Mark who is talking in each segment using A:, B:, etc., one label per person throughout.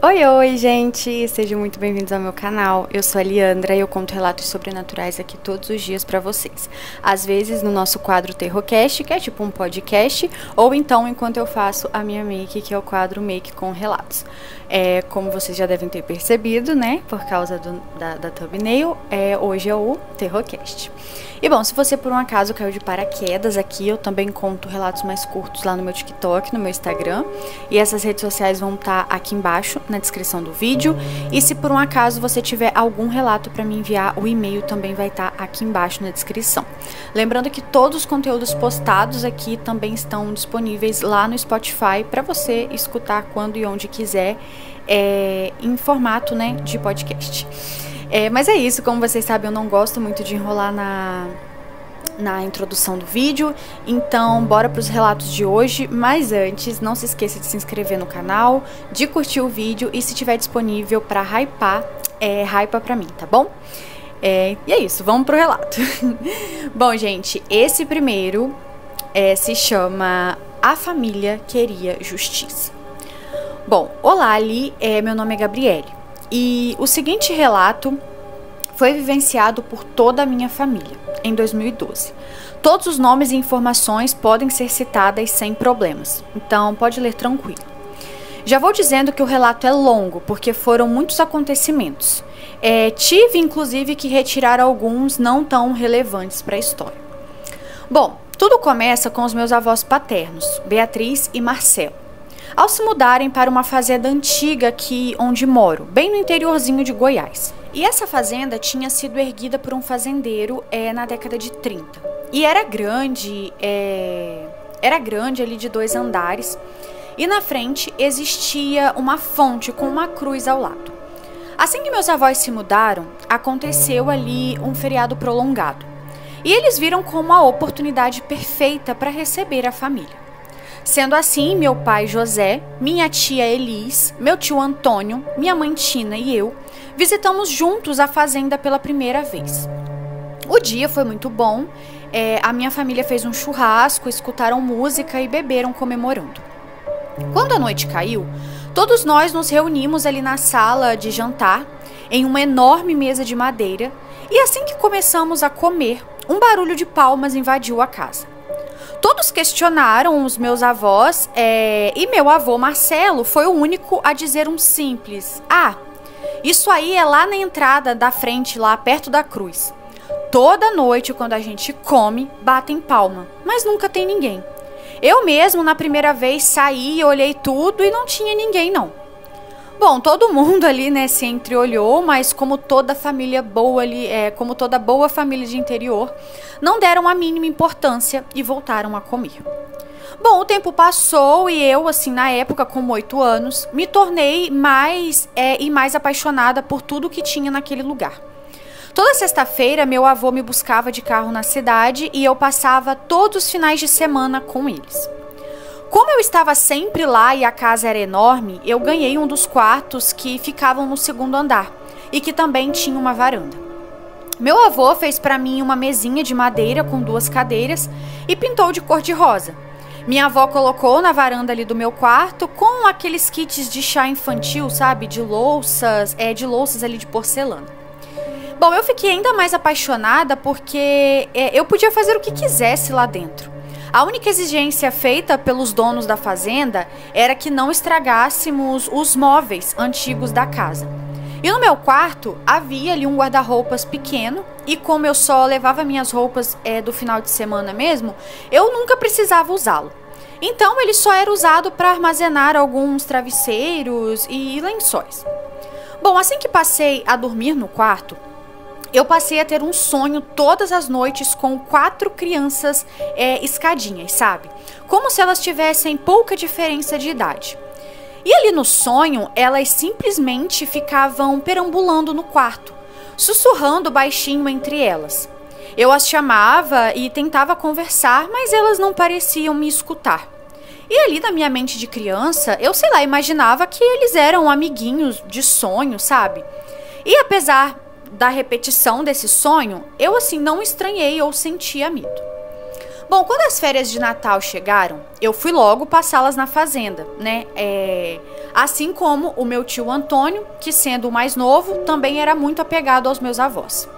A: Oi, gente! Sejam muito bem-vindos ao meu canal. Eu sou a Liandra e eu conto relatos sobrenaturais aqui todos os dias pra vocês. Às vezes no nosso quadro Terrorcast, que é tipo um podcast, ou então enquanto eu faço a minha make, que é o quadro Make com Relatos. Como vocês já devem ter percebido, né, por causa da thumbnail, hoje é o Terrorcast. E bom, se você por um acaso caiu de paraquedas aqui, eu também conto relatos mais curtos lá no meu TikTok, no meu Instagram. E essas redes sociais vão estar aqui embaixo na descrição do vídeo. E se por um acaso você tiver algum relato para me enviar, o e-mail também vai estar aqui embaixo na descrição. Lembrando que todos os conteúdos postados aqui também estão disponíveis lá no Spotify para você escutar quando e onde quiser, em formato, né, de podcast. Mas é isso, como vocês sabem, eu não gosto muito de enrolar na introdução do vídeo, então bora para os relatos de hoje. Mas antes, não se esqueça de se inscrever no canal, de curtir o vídeo e se tiver disponível para hypar, hypa pra mim, tá bom? E é isso, vamos pro relato. Bom, gente, esse primeiro se chama A Família Queria Justiça. Bom, olá Ali, meu nome é Gabriele e o seguinte relato foi vivenciado por toda a minha família em 2012. Todos os nomes e informações podem ser citadas sem problemas, então pode ler tranquilo. Já vou dizendo que o relato é longo, porque foram muitos acontecimentos. Tive inclusive que retirar alguns não tão relevantes para a história. Bom, tudo começa com os meus avós paternos, Beatriz e Marcelo, ao se mudarem para uma fazenda antiga aqui onde moro, bem no interiorzinho de Goiás. E essa fazenda tinha sido erguida por um fazendeiro na década de 30. E era grande ali de 2 andares. E na frente existia uma fonte com uma cruz ao lado. Assim que meus avós se mudaram, aconteceu ali um feriado prolongado. E eles viram como a oportunidade perfeita para receber a família. Sendo assim, meu pai José, minha tia Elis, meu tio Antônio, minha mãe Tina e eu visitamos juntos a fazenda pela primeira vez. O dia foi muito bom, a minha família fez um churrasco, escutaram música e beberam comemorando. Quando a noite caiu, todos nós nos reunimos ali na sala de jantar, em uma enorme mesa de madeira, e assim que começamos a comer, um barulho de palmas invadiu a casa. Todos questionaram os meus avós e meu avô Marcelo foi o único a dizer um simples: "Ah, isso aí é lá na entrada da frente, lá perto da cruz. Toda noite quando a gente come, batem palma, mas nunca tem ninguém. Eu mesmo na primeira vez saí e olhei tudo e não tinha ninguém não." Bom, todo mundo ali, né, se entreolhou, mas como toda família boa ali, como toda boa família de interior, não deram a mínima importância e voltaram a comer. Bom, o tempo passou e eu, assim, na época, com 8 anos, me tornei mais apaixonada por tudo que tinha naquele lugar. Toda sexta-feira, meu avô me buscava de carro na cidade e eu passava todos os finais de semana com eles. Como eu estava sempre lá e a casa era enorme, eu ganhei um dos quartos que ficavam no 2º andar e que também tinha uma varanda. Meu avô fez para mim uma mesinha de madeira com 2 cadeiras e pintou de cor de rosa. Minha avó colocou na varanda ali do meu quarto com aqueles kits de chá infantil, sabe, de louças ali de porcelana. Bom, eu fiquei ainda mais apaixonada porque eu podia fazer o que quisesse lá dentro. A única exigência feita pelos donos da fazenda era que não estragássemos os móveis antigos da casa. E no meu quarto havia ali um guarda-roupas pequeno e como eu só levava minhas roupas do final de semana mesmo, eu nunca precisava usá-lo. Então ele só era usado para armazenar alguns travesseiros e lençóis. Bom, assim que passei a dormir no quarto, eu passei a ter um sonho todas as noites com 4 crianças escadinhas, sabe? Como se elas tivessem pouca diferença de idade. E ali no sonho, elas simplesmente ficavam perambulando no quarto, sussurrando baixinho entre elas. Eu as chamava e tentava conversar, mas elas não pareciam me escutar. E ali na minha mente de criança, eu sei lá, imaginava que eles eram amiguinhos de sonho, sabe? E apesar da repetição desse sonho, eu assim não estranhei ou sentia medo. Bom, quando as férias de Natal chegaram, eu fui logo passá-las na fazenda, né? Assim como o meu tio Antônio, que sendo o mais novo, também era muito apegado aos meus avós.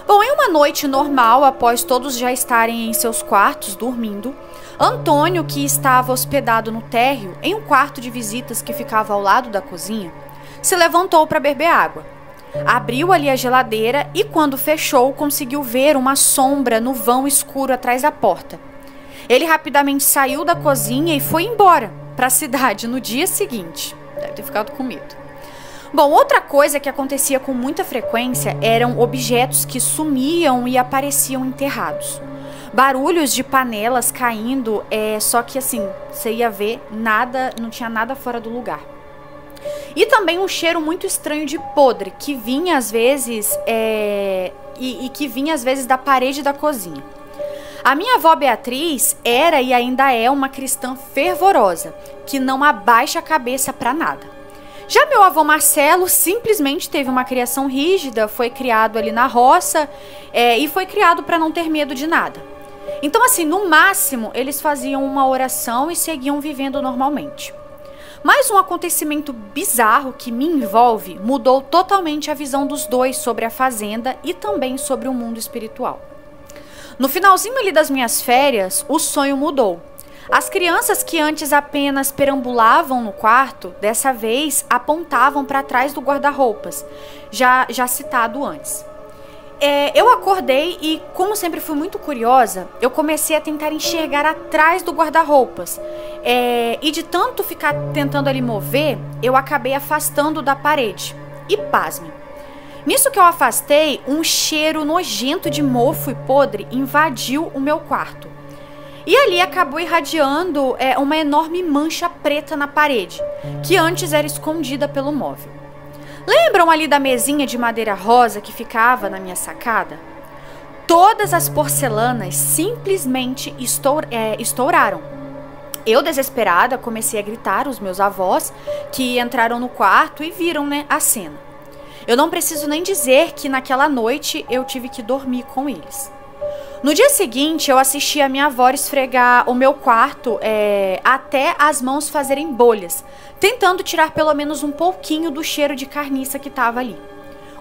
A: Bom, em uma noite normal, após todos já estarem em seus quartos dormindo, Antônio, que estava hospedado no térreo, em um quarto de visitas que ficava ao lado da cozinha, se levantou para beber água. Abriu ali a geladeira e, quando fechou, conseguiu ver uma sombra no vão escuro atrás da porta. Ele rapidamente saiu da cozinha e foi embora para a cidade no dia seguinte. Deve ter ficado com medo. Bom, outra coisa que acontecia com muita frequência eram objetos que sumiam e apareciam enterrados. Barulhos de panelas caindo, só que assim, você ia ver, nada, não tinha nada fora do lugar. E também um cheiro muito estranho de podre, que vinha às vezes, que vinha às vezes da parede da cozinha. A minha avó Beatriz era e ainda é uma cristã fervorosa, que não abaixa a cabeça para nada. Já meu avô Marcelo simplesmente teve uma criação rígida, foi criado ali na roça e foi criado para não ter medo de nada. Então, assim, no máximo, eles faziam uma oração e seguiam vivendo normalmente. Mas um acontecimento bizarro que me envolve mudou totalmente a visão dos dois sobre a fazenda e também sobre o mundo espiritual. No finalzinho ali das minhas férias, o sonho mudou. As crianças que antes apenas perambulavam no quarto, dessa vez apontavam para trás do guarda-roupas, já citado antes. Eu acordei e, como sempre fui muito curiosa, eu comecei a tentar enxergar atrás do guarda-roupas. E de tanto ficar tentando ali mover, eu acabei afastando da parede. E pasme. Nisso que eu afastei, um cheiro nojento de mofo e podre invadiu o meu quarto. E ali acabou irradiando uma enorme mancha preta na parede, que antes era escondida pelo móvel. Lembram ali da mesinha de madeira rosa que ficava na minha sacada? Todas as porcelanas simplesmente estouraram. Eu, desesperada, comecei a gritar aos meus avós, que entraram no quarto e viram, a cena. Eu não preciso nem dizer que naquela noite eu tive que dormir com eles. No dia seguinte, eu assisti a minha avó esfregar o meu quarto até as mãos fazerem bolhas, tentando tirar pelo menos um pouquinho do cheiro de carniça que estava ali.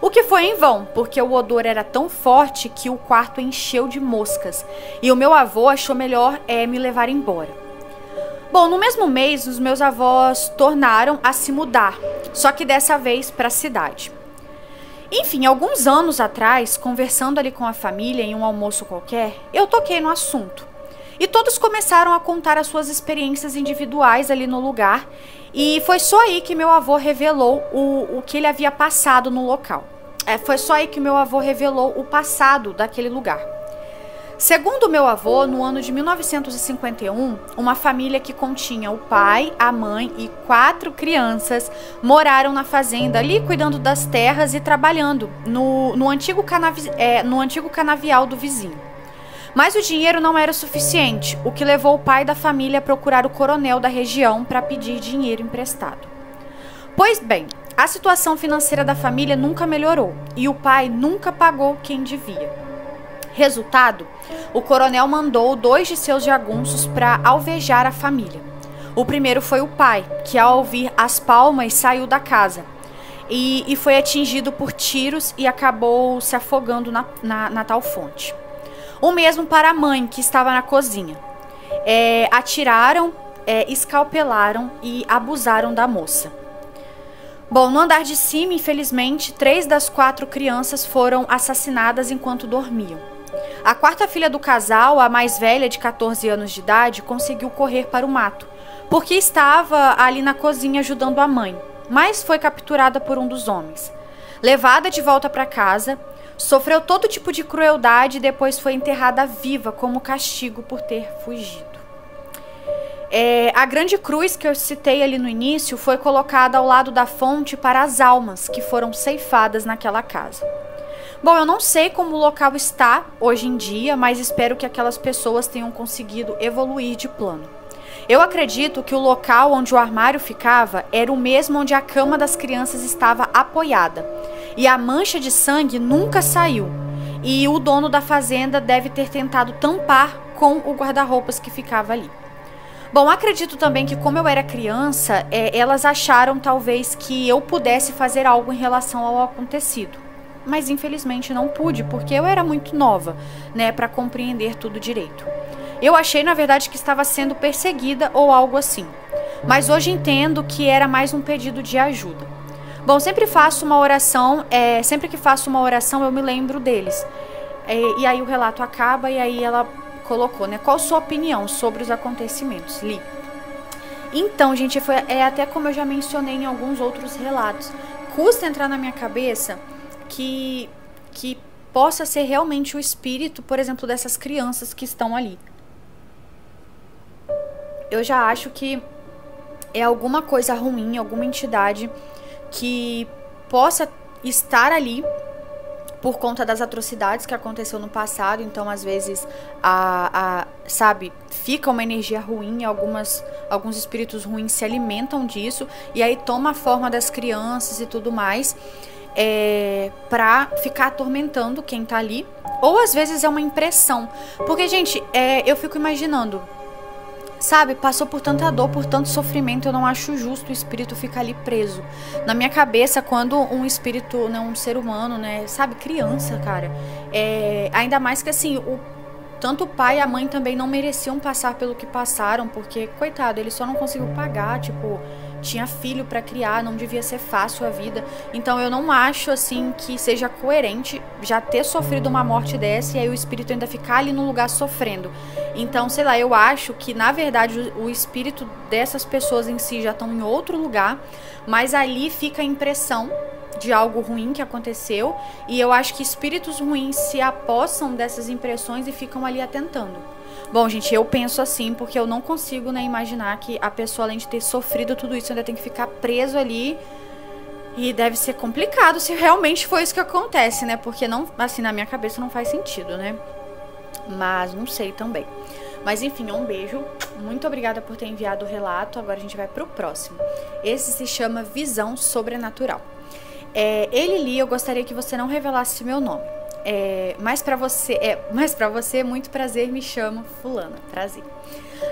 A: O que foi em vão, porque o odor era tão forte que o quarto encheu de moscas e o meu avô achou melhor me levar embora. Bom, no mesmo mês, os meus avós tornaram a se mudar, só que dessa vez para a cidade. Enfim, alguns anos atrás, conversando ali com a família em um almoço qualquer, eu toquei no assunto. E todos começaram a contar as suas experiências individuais ali no lugar, e foi só aí que meu avô revelou o que ele havia passado no local. Foi só aí que meu avô revelou o passado daquele lugar. Segundo meu avô, no ano de 1951, uma família que continha o pai, a mãe e 4 crianças moraram na fazenda ali, cuidando das terras e trabalhando no antigo canavial do vizinho. Mas o dinheiro não era suficiente, o que levou o pai da família a procurar o coronel da região para pedir dinheiro emprestado. Pois bem, a situação financeira da família nunca melhorou e o pai nunca pagou quem devia. Resultado, o coronel mandou 2 de seus jagunços para alvejar a família. O primeiro foi o pai, que ao ouvir as palmas saiu da casa e foi atingido por tiros e acabou se afogando na tal fonte. O mesmo para a mãe, que estava na cozinha. Atiraram, escalpelaram e abusaram da moça. Bom, no andar de cima, infelizmente, 3 das 4 crianças foram assassinadas enquanto dormiam. A 4ª filha do casal, a mais velha, de 14 anos de idade, conseguiu correr para o mato, porque estava ali na cozinha ajudando a mãe, mas foi capturada por um dos homens. Levada de volta para casa, sofreu todo tipo de crueldade e depois foi enterrada viva como castigo por ter fugido. A grande cruz que eu citei ali no início foi colocada ao lado da fonte para as almas que foram ceifadas naquela casa. Bom, eu não sei como o local está hoje em dia, mas espero que aquelas pessoas tenham conseguido evoluir de plano. Eu acredito que o local onde o armário ficava era o mesmo onde a cama das crianças estava apoiada. E a mancha de sangue nunca saiu. E o dono da fazenda deve ter tentado tampar com o guarda-roupas que ficava ali. Bom, acredito também que como eu era criança, elas acharam talvez que eu pudesse fazer algo em relação ao acontecido. Mas infelizmente não pude, porque eu era muito nova, né, para compreender tudo direito. Eu achei, na verdade, que estava sendo perseguida ou algo assim. Mas hoje entendo que era mais um pedido de ajuda. Bom, sempre que faço uma oração eu me lembro deles. E aí o relato acaba e aí ela colocou, né? Qual sua opinião sobre os acontecimentos, Li? Então, gente, é até como eu já mencionei em alguns outros relatos. Custa entrar na minha cabeça que possa ser realmente o espírito, por exemplo, dessas crianças que estão ali. Eu já acho que é alguma coisa ruim, alguma entidade que possa estar ali por conta das atrocidades que aconteceu no passado. Então, às vezes, sabe, fica uma energia ruim, alguns espíritos ruins se alimentam disso, e aí toma a forma das crianças e tudo mais, pra ficar atormentando quem tá ali. Ou, às vezes, é uma impressão. Porque, gente, eu fico imaginando, sabe, passou por tanta dor, por tanto sofrimento, eu não acho justo o espírito ficar ali preso. Na minha cabeça, quando um espírito, né, um ser humano, né, sabe, criança, cara, ainda mais que assim, tanto o pai e a mãe também não mereciam passar pelo que passaram, porque, coitado, ele só não conseguiu pagar, tipo, tinha filho pra criar, não devia ser fácil a vida. Então eu não acho, assim, que seja coerente já ter sofrido uma morte dessa e aí o espírito ainda ficar ali no lugar sofrendo. Então, sei lá, eu acho que, na verdade, o espírito dessas pessoas em si já estão em outro lugar, mas ali fica a impressão de algo ruim que aconteceu, e eu acho que espíritos ruins se apossam dessas impressões e ficam ali atentando. Bom, gente, eu penso assim, porque eu não consigo, né, imaginar que a pessoa, além de ter sofrido tudo isso, ainda tem que ficar preso ali. E deve ser complicado se realmente foi isso que acontece, né? Porque não, assim, na minha cabeça não faz sentido, né? Mas não sei também. Mas enfim, um beijo. Muito obrigada por ter enviado o relato. Agora a gente vai pro próximo. Esse se chama Visão Sobrenatural. Li, eu gostaria que você não revelasse meu nome. Mas pra você, muito prazer, me chamo Fulana. Prazer.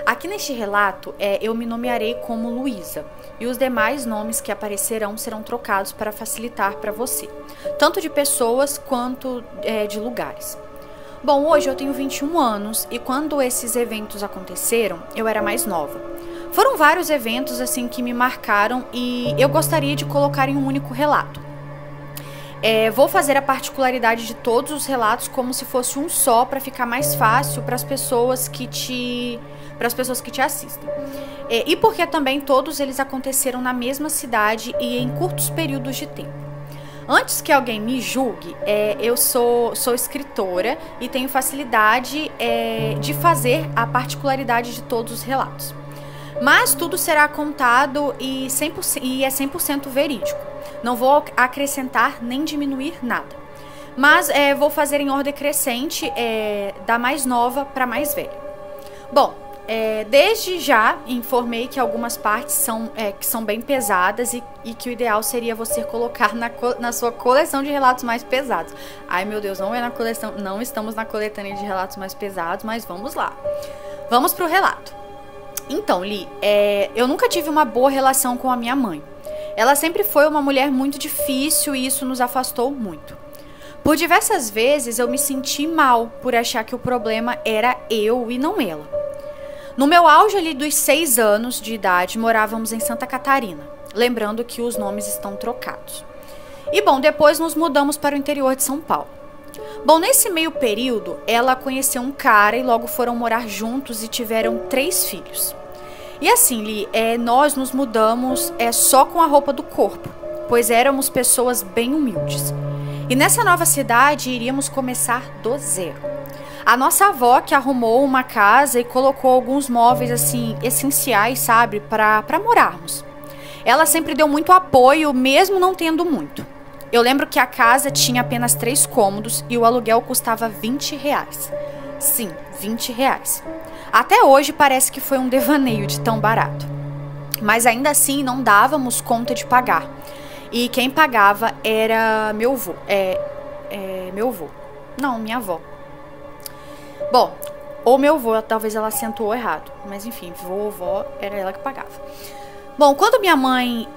A: Aqui neste relato, eu me nomearei como Luísa, e os demais nomes que aparecerão serão trocados para facilitar para você, tanto de pessoas quanto de lugares. Bom, hoje eu tenho 21 anos, e quando esses eventos aconteceram, eu era mais nova. Foram vários eventos assim que me marcaram, e eu gostaria de colocar em um único relato. Vou fazer a particularidade de todos os relatos como se fosse um só, para ficar mais fácil para as pessoas que te assistem. E porque também todos eles aconteceram na mesma cidade e em curtos períodos de tempo. Antes que alguém me julgue, eu sou escritora e tenho facilidade de fazer a particularidade de todos os relatos. Mas tudo será contado e é 100% verídico. Não vou acrescentar nem diminuir nada. Mas vou fazer em ordem crescente, da mais nova para mais velha. Bom, desde já informei que algumas partes que são bem pesadas e que o ideal seria você colocar na sua coleção de relatos mais pesados. Ai, meu Deus, não estamos na coletânea de relatos mais pesados, mas vamos lá. Vamos pro relato. Então, Li, eu nunca tive uma boa relação com a minha mãe. Ela sempre foi uma mulher muito difícil e isso nos afastou muito. Por diversas vezes eu me senti mal por achar que o problema era eu e não ela. No meu auge ali dos 6 anos de idade, morávamos em Santa Catarina. Lembrando que os nomes estão trocados. E bom, depois nos mudamos para o interior de São Paulo. Bom, nesse meio período, ela conheceu um cara e logo foram morar juntos e tiveram 3 filhos. E assim, Li, nós nos mudamos só com a roupa do corpo, pois éramos pessoas bem humildes. E nessa nova cidade iríamos começar do zero. A nossa avó que arrumou uma casa e colocou alguns móveis assim essenciais, sabe, para morarmos. Ela sempre deu muito apoio, mesmo não tendo muito. Eu lembro que a casa tinha apenas 3 cômodos e o aluguel custava R$20. Sim, R$20. Até hoje parece que foi um devaneio de tão barato. Mas ainda assim não dávamos conta de pagar. E quem pagava era meu avô. Meu avô. Não, minha avó. Bom, Ou meu avô, talvez ela acentuou errado. Mas enfim, vovó era ela que pagava. Bom, quando minha mãe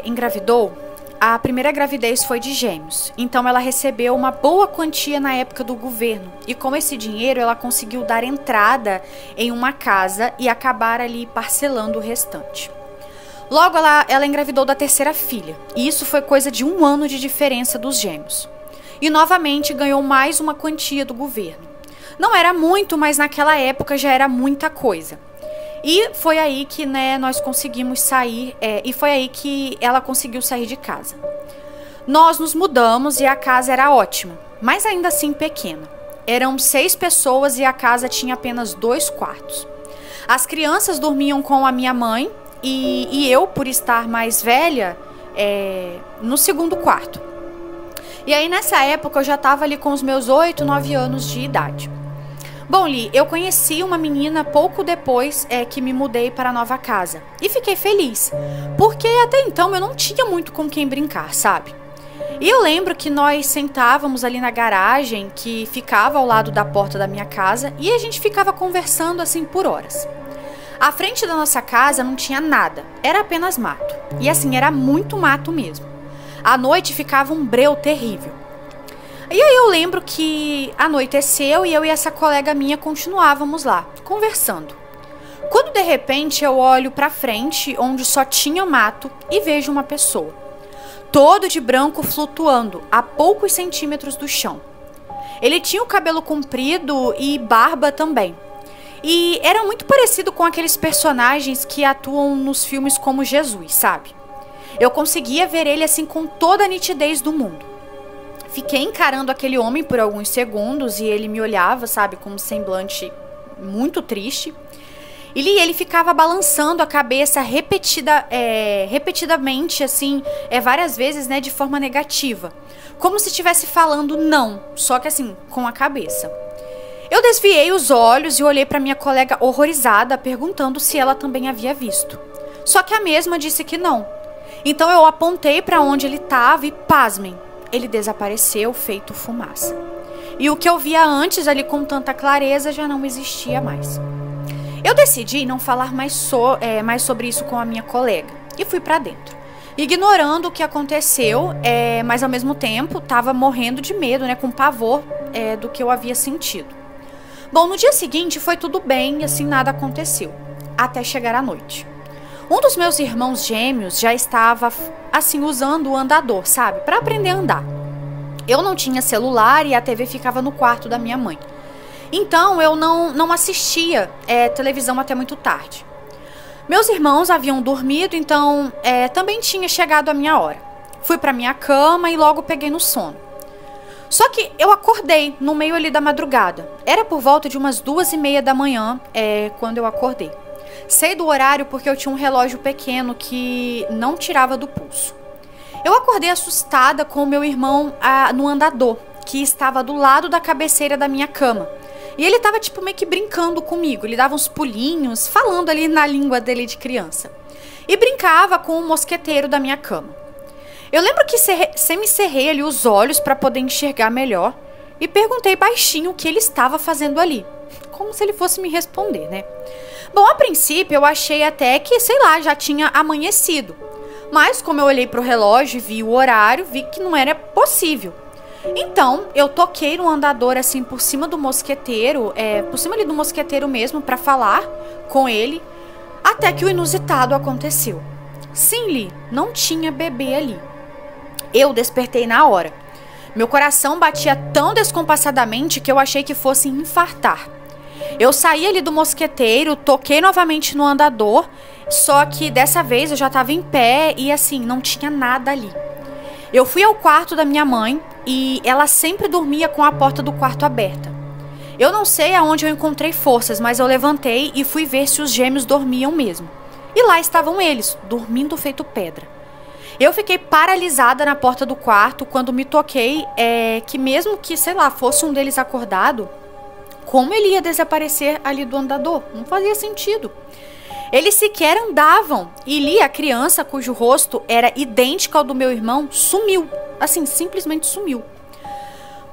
A: engravidou, a primeira gravidez foi de gêmeos. Então ela recebeu uma boa quantia na época do governo. E com esse dinheiro ela conseguiu dar entrada em uma casa e acabar ali parcelando o restante. Logo ela engravidou da terceira filha. E isso foi coisa de 1 ano de diferença dos gêmeos. E novamente ganhou mais uma quantia do governo. Não era muito, mas naquela época já era muita coisa. E foi aí que, né, nós conseguimos sair, e foi aí que ela conseguiu sair de casa. Nós nos mudamos e a casa era ótima, mas ainda assim pequena. Eram 6 pessoas e a casa tinha apenas 2 quartos. As crianças dormiam com a minha mãe e eu, por estar mais velha, no segundo quarto. E aí nessa época eu já estava ali com os meus 8, 9 anos de idade. Bom, Li, eu conheci uma menina pouco depois que me mudei para a nova casa. E fiquei feliz, porque até então eu não tinha muito com quem brincar, sabe? E eu lembro que nós sentávamos ali na garagem, que ficava ao lado da porta da minha casa, e a gente ficava conversando assim por horas. À frente da nossa casa não tinha nada, era apenas mato. E assim, era muito mato mesmo. À noite ficava um breu terrível. E aí eu lembro que anoiteceu e eu e essa colega minha continuávamos lá, conversando. Quando de repente eu olho pra frente, onde só tinha mato, e vejo uma pessoa. Todo de branco flutuando, a poucos centímetros do chão. Ele tinha o cabelo comprido e barba também. E era muito parecido com aqueles personagens que atuam nos filmes como Jesus, sabe? Eu conseguia ver ele assim com toda a nitidez do mundo. Fiquei encarando aquele homem por alguns segundos e ele me olhava, sabe, com um semblante muito triste. E ele ficava balançando a cabeça repetidamente, assim, várias vezes, né, de forma negativa. Como se estivesse falando não, só que assim, com a cabeça. Eu desviei os olhos e olhei para minha colega horrorizada, perguntando se ela também havia visto. Só que a mesma disse que não. Então eu apontei para onde ele estava e, pasmem, ele desapareceu feito fumaça. E o que eu via antes ali com tanta clareza já não existia mais. Eu decidi não falar mais sobre isso com a minha colega e fui para dentro, ignorando o que aconteceu, mas ao mesmo tempo estava morrendo de medo, né, com pavor do que eu havia sentido. Bom, no dia seguinte foi tudo bem, assim nada aconteceu, até chegar à noite. Um dos meus irmãos gêmeos já estava, assim, usando o andador, sabe? Para aprender a andar. Eu não tinha celular e a TV ficava no quarto da minha mãe. Então, eu não assistia televisão até muito tarde. Meus irmãos haviam dormido, então também tinha chegado a minha hora. Fui para minha cama e logo peguei no sono. Só que eu acordei no meio ali da madrugada. Era por volta de umas 2:30 da manhã quando eu acordei. Sei do horário porque eu tinha um relógio pequeno que não tirava do pulso. Eu acordei assustada com o meu irmão no andador, que estava do lado da cabeceira da minha cama. E ele estava tipo meio que brincando comigo. Ele dava uns pulinhos, falando ali na língua dele de criança. E brincava com o mosqueteiro da minha cama. Eu lembro que semicerrei ali os olhos para poder enxergar melhor e perguntei baixinho o que ele estava fazendo ali. Como se ele fosse me responder, né? Bom, a princípio eu achei até que, sei lá, já tinha amanhecido. Mas como eu olhei pro relógio e vi o horário, vi que não era possível. Então, eu toquei no andador assim por cima do mosqueteiro, por cima ali do mosqueteiro mesmo, pra falar com ele, até que o inusitado aconteceu. Sim, Li, não tinha bebê ali. Eu despertei na hora. Meu coração batia tão descompassadamente que eu achei que fosse infartar. Eu saí ali do mosqueteiro, toquei novamente no andador, só que dessa vez eu já estava em pé e assim, não tinha nada ali. Eu fui ao quarto da minha mãe e ela sempre dormia com a porta do quarto aberta. Eu não sei aonde eu encontrei forças, mas eu levantei e fui ver se os gêmeos dormiam mesmo. E lá estavam eles, dormindo feito pedra. Eu fiquei paralisada na porta do quarto quando me toquei que mesmo que, sei lá, fosse um deles acordado, como ele ia desaparecer ali do andador? Não fazia sentido. Eles sequer andavam. E Li, a criança cujo rosto era idêntico ao do meu irmão, sumiu. Assim, simplesmente sumiu.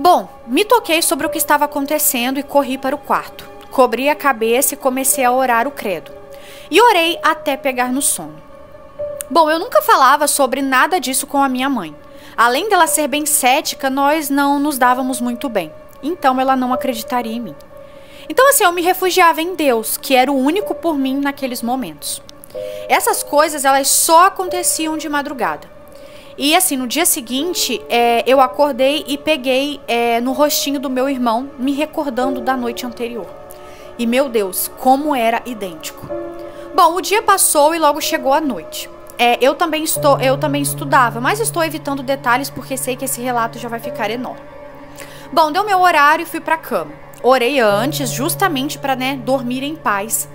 A: Bom, me toquei sobre o que estava acontecendo e corri para o quarto. cobri a cabeça e comecei a orar o credo. E orei até pegar no sono. Bom, eu nunca falava sobre nada disso com a minha mãe. Além dela ser bem cética, nós não nos dávamos muito bem. Então ela não acreditaria em mim. Então assim, eu me refugiava em Deus, que era o único por mim naqueles momentos. Essas coisas, elas só aconteciam de madrugada. E assim, no dia seguinte, eu acordei e peguei no rostinho do meu irmão, me recordando da noite anterior. E meu Deus, como era idêntico. Bom, o dia passou e logo chegou a noite. Eu também estudava, mas estou evitando detalhes porque sei que esse relato já vai ficar enorme. Bom, deu meu horário e fui pra cama. Orei antes, justamente para dormir em paz.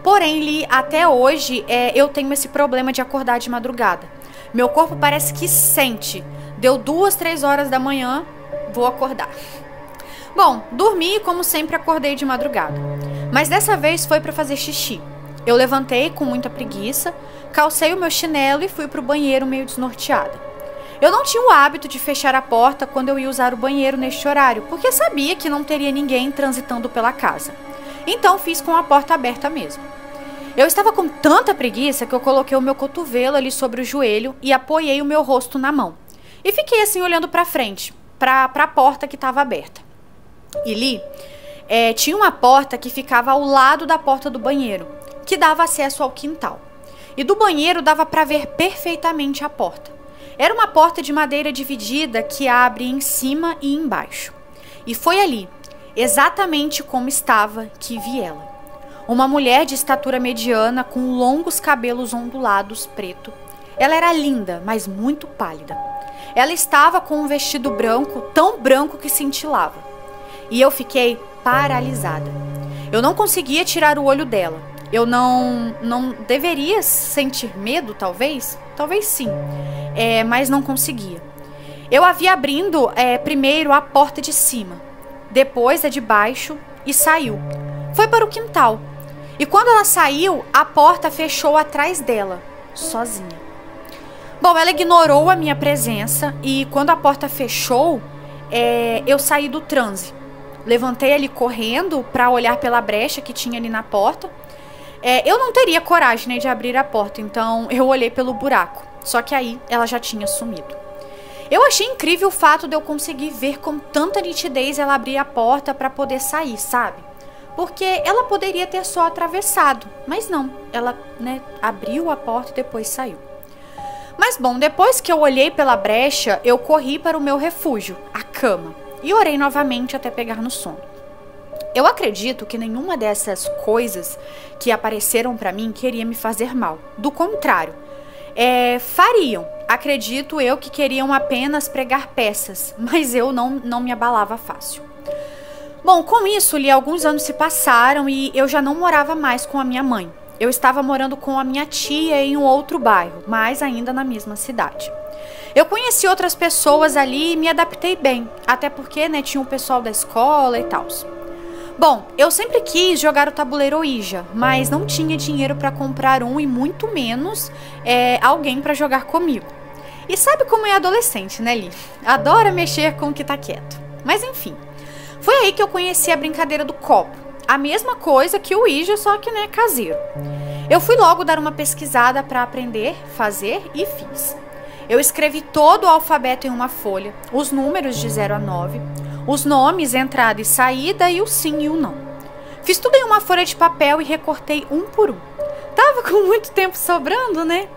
A: Porém, Li, até hoje eu tenho esse problema de acordar de madrugada. Meu corpo parece que sente. Deu 2, 3 horas da manhã, vou acordar. Bom, dormi e como sempre acordei de madrugada. Mas dessa vez foi para fazer xixi. Eu levantei com muita preguiça, calcei o meu chinelo e fui pro banheiro meio desnorteada. Eu não tinha o hábito de fechar a porta quando eu ia usar o banheiro neste horário, porque sabia que não teria ninguém transitando pela casa. Então fiz com a porta aberta mesmo. Eu estava com tanta preguiça que eu coloquei o meu cotovelo ali sobre o joelho e apoiei o meu rosto na mão. E fiquei assim olhando para frente, para a porta que estava aberta. E ali tinha uma porta que ficava ao lado da porta do banheiro, que dava acesso ao quintal. E do banheiro dava para ver perfeitamente a porta. Era uma porta de madeira dividida que abre em cima e embaixo. E foi ali, exatamente como estava, que vi ela. Uma mulher de estatura mediana, com longos cabelos ondulados preto. Ela era linda, mas muito pálida. Ela estava com um vestido branco, tão branco que cintilava. E eu fiquei paralisada. Eu não conseguia tirar o olho dela. Eu não deveria sentir medo, talvez? Talvez sim, mas não conseguia. Eu a vi abrindo primeiro a porta de cima, depois a de baixo e saiu. Foi para o quintal. E quando ela saiu, a porta fechou atrás dela, sozinha. Bom, ela ignorou a minha presença e quando a porta fechou, eu saí do transe. Levantei ali correndo para olhar pela brecha que tinha ali na porta. Eu não teria coragem de abrir a porta, então eu olhei pelo buraco. Só que aí ela já tinha sumido. Eu achei incrível o fato de eu conseguir ver com tanta nitidez ela abrir a porta para poder sair, sabe? Porque ela poderia ter só atravessado, mas não. Ela, abriu a porta e depois saiu. Mas bom, depois que eu olhei pela brecha, eu corri para o meu refúgio, a cama, e orei novamente até pegar no sono. Eu acredito que nenhuma dessas coisas que apareceram para mim queria me fazer mal. Do contrário, fariam. Acredito eu que queriam apenas pregar peças, mas eu não me abalava fácil. Bom, com isso, alguns anos se passaram e eu já não morava mais com a minha mãe. Eu estava morando com a minha tia em um outro bairro, mas ainda na mesma cidade. Eu conheci outras pessoas ali e me adaptei bem, até porque tinha o pessoal da escola e tal. Bom, eu sempre quis jogar o tabuleiro Ouija, mas não tinha dinheiro para comprar um e muito menos alguém para jogar comigo. E sabe como é adolescente, né, Li? Adora mexer com o que tá quieto. Mas enfim, foi aí que eu conheci a brincadeira do copo. A mesma coisa que o Ouija, só que caseiro. Eu fui logo dar uma pesquisada para aprender, fazer e fiz. Eu escrevi todo o alfabeto em uma folha, os números de 0 a 9, os nomes, entrada e saída e o sim e o não. Fiz tudo em uma folha de papel e recortei um por um. Tava com muito tempo sobrando, né?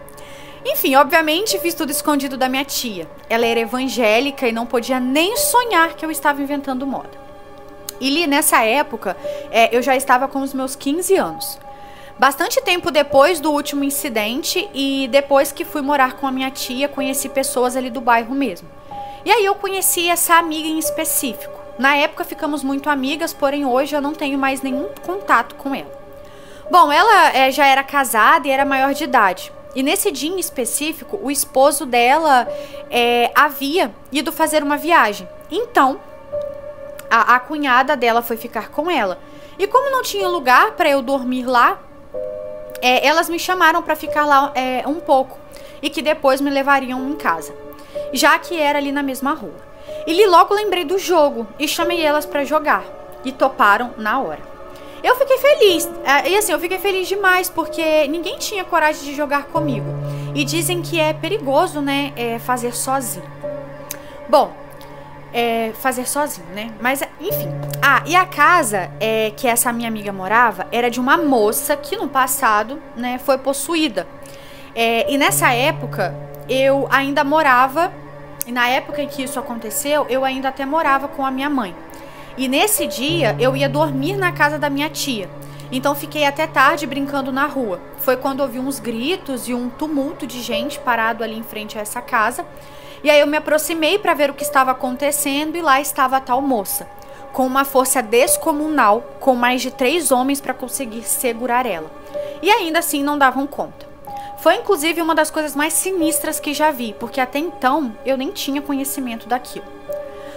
A: Enfim, obviamente fiz tudo escondido da minha tia. Ela era evangélica e não podia nem sonhar que eu estava inventando moda. E nessa época, eu já estava com os meus 15 anos. Bastante tempo depois do último incidente e depois que fui morar com a minha tia, conheci pessoas ali do bairro mesmo. E aí eu conheci essa amiga em específico. Na época ficamos muito amigas, porém hoje eu não tenho mais nenhum contato com ela. Bom, ela já era casada e era maior de idade. E nesse dia em específico, o esposo dela havia ido fazer uma viagem. Então, a cunhada dela foi ficar com ela. E como não tinha lugar para eu dormir lá, elas me chamaram para ficar lá um pouco. E que depois me levariam em casa, já que era ali na mesma rua. E logo lembrei do jogo e chamei elas para jogar. E toparam na hora. Eu fiquei feliz, e assim, eu fiquei feliz demais, porque ninguém tinha coragem de jogar comigo. E dizem que é perigoso, né, fazer sozinho. Bom, fazer sozinho, né, mas enfim. E a casa que essa minha amiga morava era de uma moça que no passado, né, foi possuída. E nessa época, eu ainda morava, e na época em que isso aconteceu, eu ainda até morava com a minha mãe. E nesse dia, eu ia dormir na casa da minha tia. Então, fiquei até tarde brincando na rua. Foi quando ouvi uns gritos e um tumulto de gente parado ali em frente a essa casa. E aí, eu me aproximei para ver o que estava acontecendo e lá estava a tal moça, com uma força descomunal, com mais de 3 homens para conseguir segurar ela. E ainda assim, não davam conta. Foi, inclusive, uma das coisas mais sinistras que já vi, porque até então, eu nem tinha conhecimento daquilo.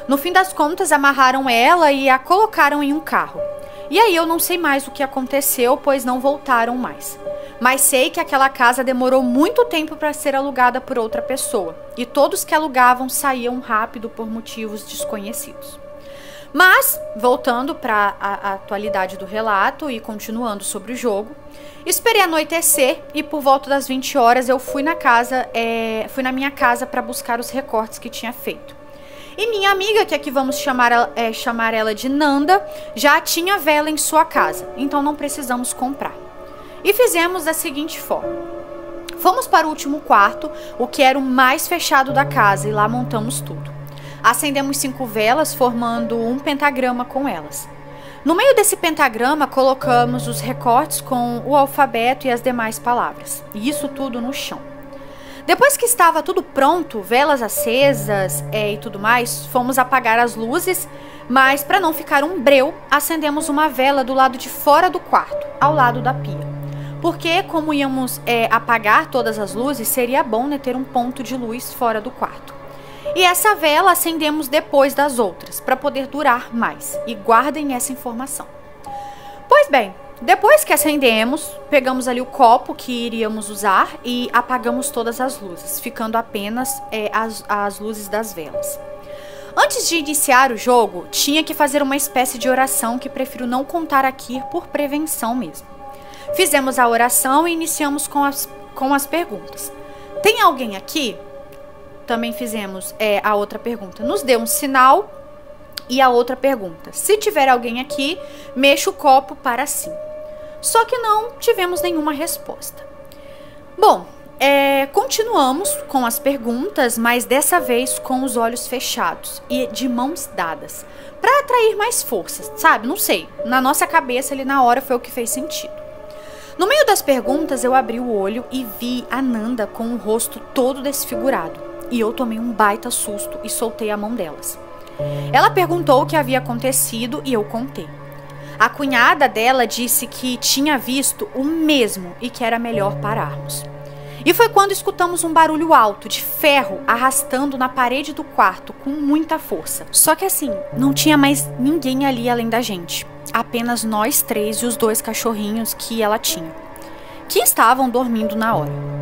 A: No fim das contas, amarraram ela e a colocaram em um carro. E aí eu não sei mais o que aconteceu, pois não voltaram mais. Mas sei que aquela casa demorou muito tempo para ser alugada por outra pessoa. E todos que alugavam saíam rápido por motivos desconhecidos. Mas, voltando para a atualidade do relato e continuando sobre o jogo, esperei anoitecer e por volta das 20 horas eu fui na minha casa para buscar os recortes que tinha feito. E minha amiga, que aqui vamos chamar ela de Nanda, já tinha vela em sua casa, então não precisamos comprar. E fizemos da seguinte forma. Fomos para o último quarto, o que era o mais fechado da casa, e lá montamos tudo. Acendemos 5 velas, formando um pentagrama com elas. No meio desse pentagrama, colocamos os recortes com o alfabeto e as demais palavras. E isso tudo no chão. Depois que estava tudo pronto, velas acesas e tudo mais, fomos apagar as luzes, mas para não ficar um breu, acendemos uma vela do lado de fora do quarto, ao lado da pia. Porque, como íamos apagar todas as luzes, seria bom, né, ter um ponto de luz fora do quarto. E essa vela acendemos depois das outras, para poder durar mais. E guardem essa informação. Pois bem, depois que acendemos, pegamos ali o copo que iríamos usar e apagamos todas as luzes, ficando apenas as luzes das velas. Antes de iniciar o jogo, tinha que fazer uma espécie de oração que prefiro não contar aqui por prevenção mesmo. Fizemos a oração e iniciamos com as perguntas. Tem alguém aqui? Também fizemos a outra pergunta. Nos dê um sinal. E a outra pergunta. Se tiver alguém aqui, mexa o copo para sim. Só que não tivemos nenhuma resposta. Bom, continuamos com as perguntas, mas dessa vez com os olhos fechados e de mãos dadas. Para atrair mais forças, sabe? Não sei. Na nossa cabeça ali na hora foi o que fez sentido. No meio das perguntas, eu abri o olho e vi a Nanda com o rosto todo desfigurado. E eu tomei um baita susto e soltei a mão delas. Ela perguntou o que havia acontecido e eu contei. A cunhada dela disse que tinha visto o mesmo e que era melhor pararmos. E foi quando escutamos um barulho alto de ferro arrastando na parede do quarto com muita força. Só que assim, não tinha mais ninguém ali além da gente. Apenas nós 3 e os 2 cachorrinhos que ela tinha, que estavam dormindo na hora.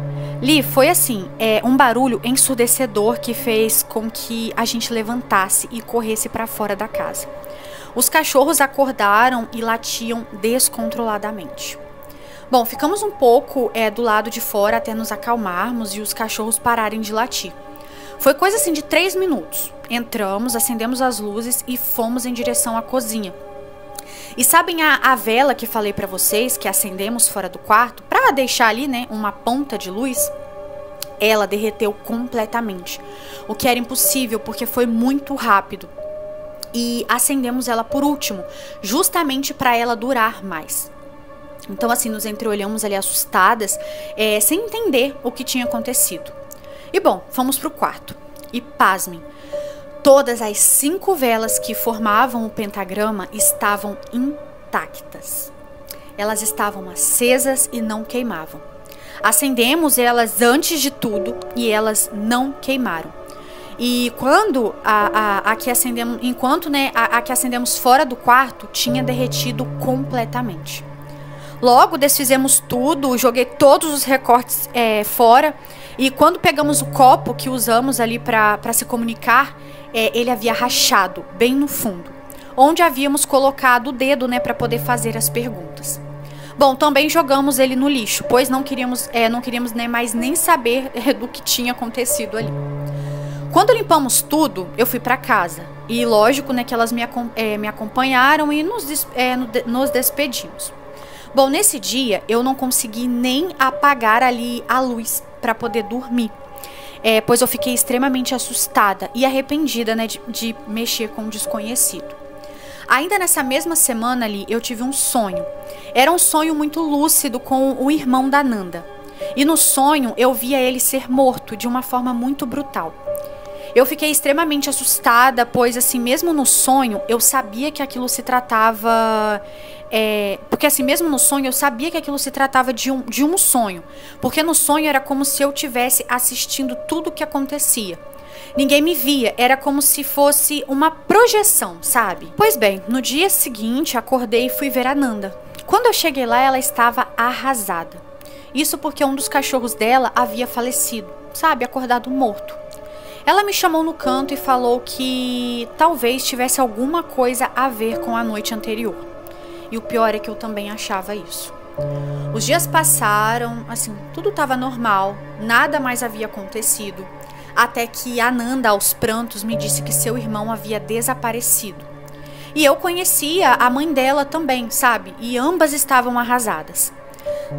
A: Li, foi assim, um barulho ensurdecedor que fez com que a gente levantasse e corresse para fora da casa. Os cachorros acordaram e latiam descontroladamente. Bom, ficamos um pouco do lado de fora até nos acalmarmos e os cachorros pararem de latir. Foi coisa assim de 3 minutos. Entramos, acendemos as luzes e fomos em direção à cozinha. E sabem a vela que falei pra vocês, que acendemos fora do quarto, pra deixar ali, né, uma ponta de luz? Ela derreteu completamente, o que era impossível porque foi muito rápido. E acendemos ela por último, justamente para ela durar mais. Então assim, nos entreolhamos ali assustadas, sem entender o que tinha acontecido. E bom, fomos pro quarto. E pasmem, todas as 5 velas que formavam o pentagrama estavam intactas. Elas estavam acesas e não queimavam. Acendemos elas antes de tudo e elas não queimaram. E quando a que acendemos, enquanto né, a que acendemos fora do quarto tinha derretido completamente. Logo desfizemos tudo, joguei todos os recortes fora. E quando pegamos o copo que usamos ali para se comunicar, ele havia rachado bem no fundo. onde havíamos colocado o dedo, né, para poder fazer as perguntas. Bom, também jogamos ele no lixo, pois não queríamos nem mais nem saber do que tinha acontecido ali. Quando limpamos tudo, eu fui para casa. E lógico, né, que elas me acompanharam e nos despedimos. Bom, nesse dia eu não consegui nem apagar ali a luz para poder dormir. Pois eu fiquei extremamente assustada e arrependida, né, de mexer com um desconhecido. Ainda nessa mesma semana ali, eu tive um sonho. Era um sonho muito lúcido com o irmão da Nanda. E no sonho eu via ele ser morto de uma forma muito brutal. Eu fiquei extremamente assustada, pois assim, mesmo no sonho, eu sabia que aquilo se tratava... porque assim, mesmo no sonho, eu sabia que aquilo se tratava de um sonho. Porque no sonho era como se eu estivesse assistindo tudo o que acontecia. Ninguém me via, era como se fosse uma projeção, sabe? Pois bem, no dia seguinte, acordei e fui ver a Nanda. Quando eu cheguei lá, ela estava arrasada. Isso porque um dos cachorros dela havia falecido, sabe? Acordado morto. Ela me chamou no canto e falou que talvez tivesse alguma coisa a ver com a noite anterior. E o pior é que eu também achava isso. Os dias passaram, assim, tudo estava normal, nada mais havia acontecido, até que a Nanda, aos prantos, me disse que seu irmão havia desaparecido. E eu conhecia a mãe dela também, sabe? E ambas estavam arrasadas.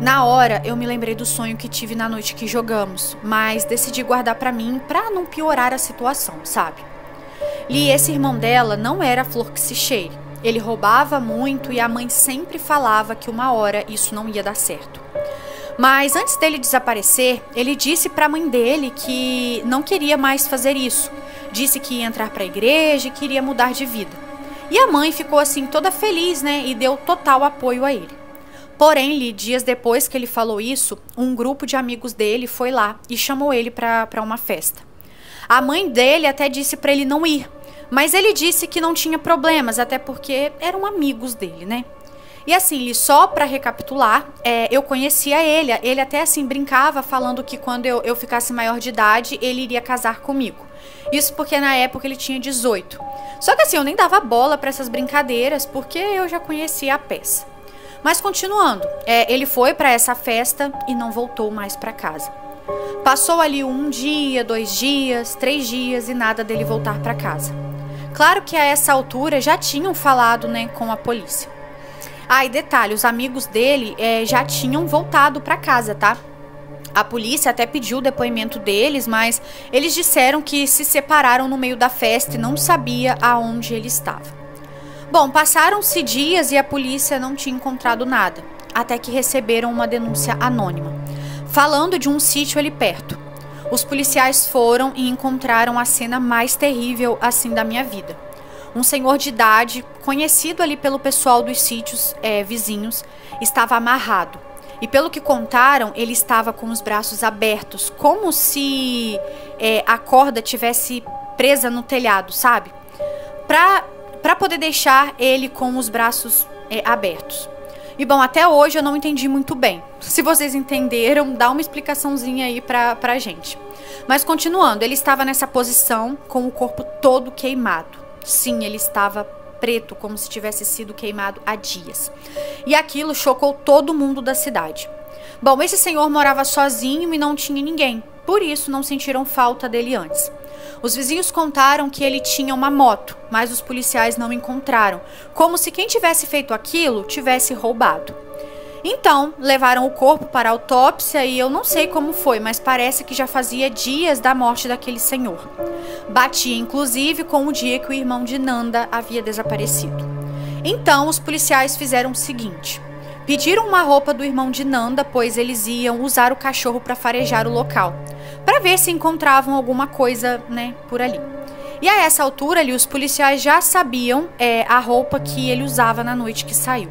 A: Na hora, eu me lembrei do sonho que tive na noite que jogamos, mas decidi guardar pra mim pra não piorar a situação, sabe? E esse irmão dela não era flor que se cheire. Ele roubava muito e a mãe sempre falava que uma hora isso não ia dar certo. Mas antes dele desaparecer, ele disse pra mãe dele que não queria mais fazer isso. Disse que ia entrar pra igreja e queria mudar de vida. E a mãe ficou assim toda feliz, né? E deu total apoio a ele. Porém, dias depois que ele falou isso, um grupo de amigos dele foi lá e chamou ele para uma festa. A mãe dele até disse para ele não ir, mas ele disse que não tinha problemas, até porque eram amigos dele, né? E assim, só para recapitular, eu conhecia ele. Ele até assim brincava falando que quando eu ficasse maior de idade, ele iria casar comigo. Isso porque na época ele tinha 18. Só que assim, eu nem dava bola para essas brincadeiras, porque eu já conhecia a peça. Mas continuando, ele foi para essa festa e não voltou mais para casa. Passou ali 1 dia, 2 dias, 3 dias e nada dele voltar para casa. Claro que a essa altura já tinham falado, né, com a polícia. Ah, e detalhe, os amigos dele já tinham voltado para casa, tá? A polícia até pediu o depoimento deles, mas eles disseram que se separaram no meio da festa e não sabia aonde ele estava. Bom, passaram-se dias e a polícia não tinha encontrado nada, até que receberam uma denúncia anônima, falando de um sítio ali perto. Os policiais foram e encontraram a cena mais terrível assim da minha vida. Um senhor de idade, conhecido ali pelo pessoal dos sítios vizinhos, estava amarrado. E pelo que contaram, ele estava com os braços abertos, como se a corda tivesse presa no telhado, sabe? Para poder deixar ele com os braços abertos. E bom, até hoje eu não entendi muito bem. Se vocês entenderam, dá uma explicaçãozinha aí pra gente. Mas continuando, ele estava nessa posição com o corpo todo queimado. Sim, ele estava preto, como se tivesse sido queimado há dias. E aquilo chocou todo mundo da cidade. Bom, esse senhor morava sozinho e não tinha ninguém. Por isso não sentiram falta dele antes. Os vizinhos contaram que ele tinha uma moto, mas os policiais não encontraram, como se quem tivesse feito aquilo tivesse roubado. Então, levaram o corpo para a autópsia e eu não sei como foi, mas parece que já fazia dias da morte daquele senhor. Batia, inclusive, com o dia que o irmão de Nanda havia desaparecido. Então, os policiais fizeram o seguinte: pediram uma roupa do irmão de Nanda, pois eles iam usar o cachorro para farejar o local, para ver se encontravam alguma coisa, né, por ali. E a essa altura ali, os policiais já sabiam a roupa que ele usava na noite que saiu.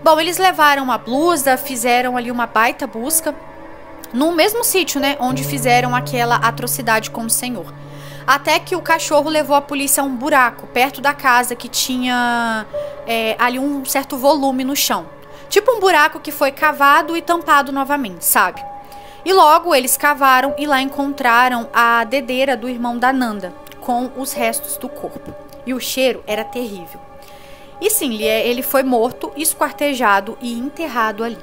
A: Bom, eles levaram uma blusa, fizeram ali uma baita busca, no mesmo sítio, né, onde fizeram aquela atrocidade com o senhor. Até que o cachorro levou a polícia a um buraco, perto da casa, que tinha ali um certo volume no chão. Tipo um buraco que foi cavado e tampado novamente, sabe? E logo eles cavaram e lá encontraram a dedeira do irmão da Nanda, com os restos do corpo. E o cheiro era terrível. E sim, ele foi morto, esquartejado e enterrado ali.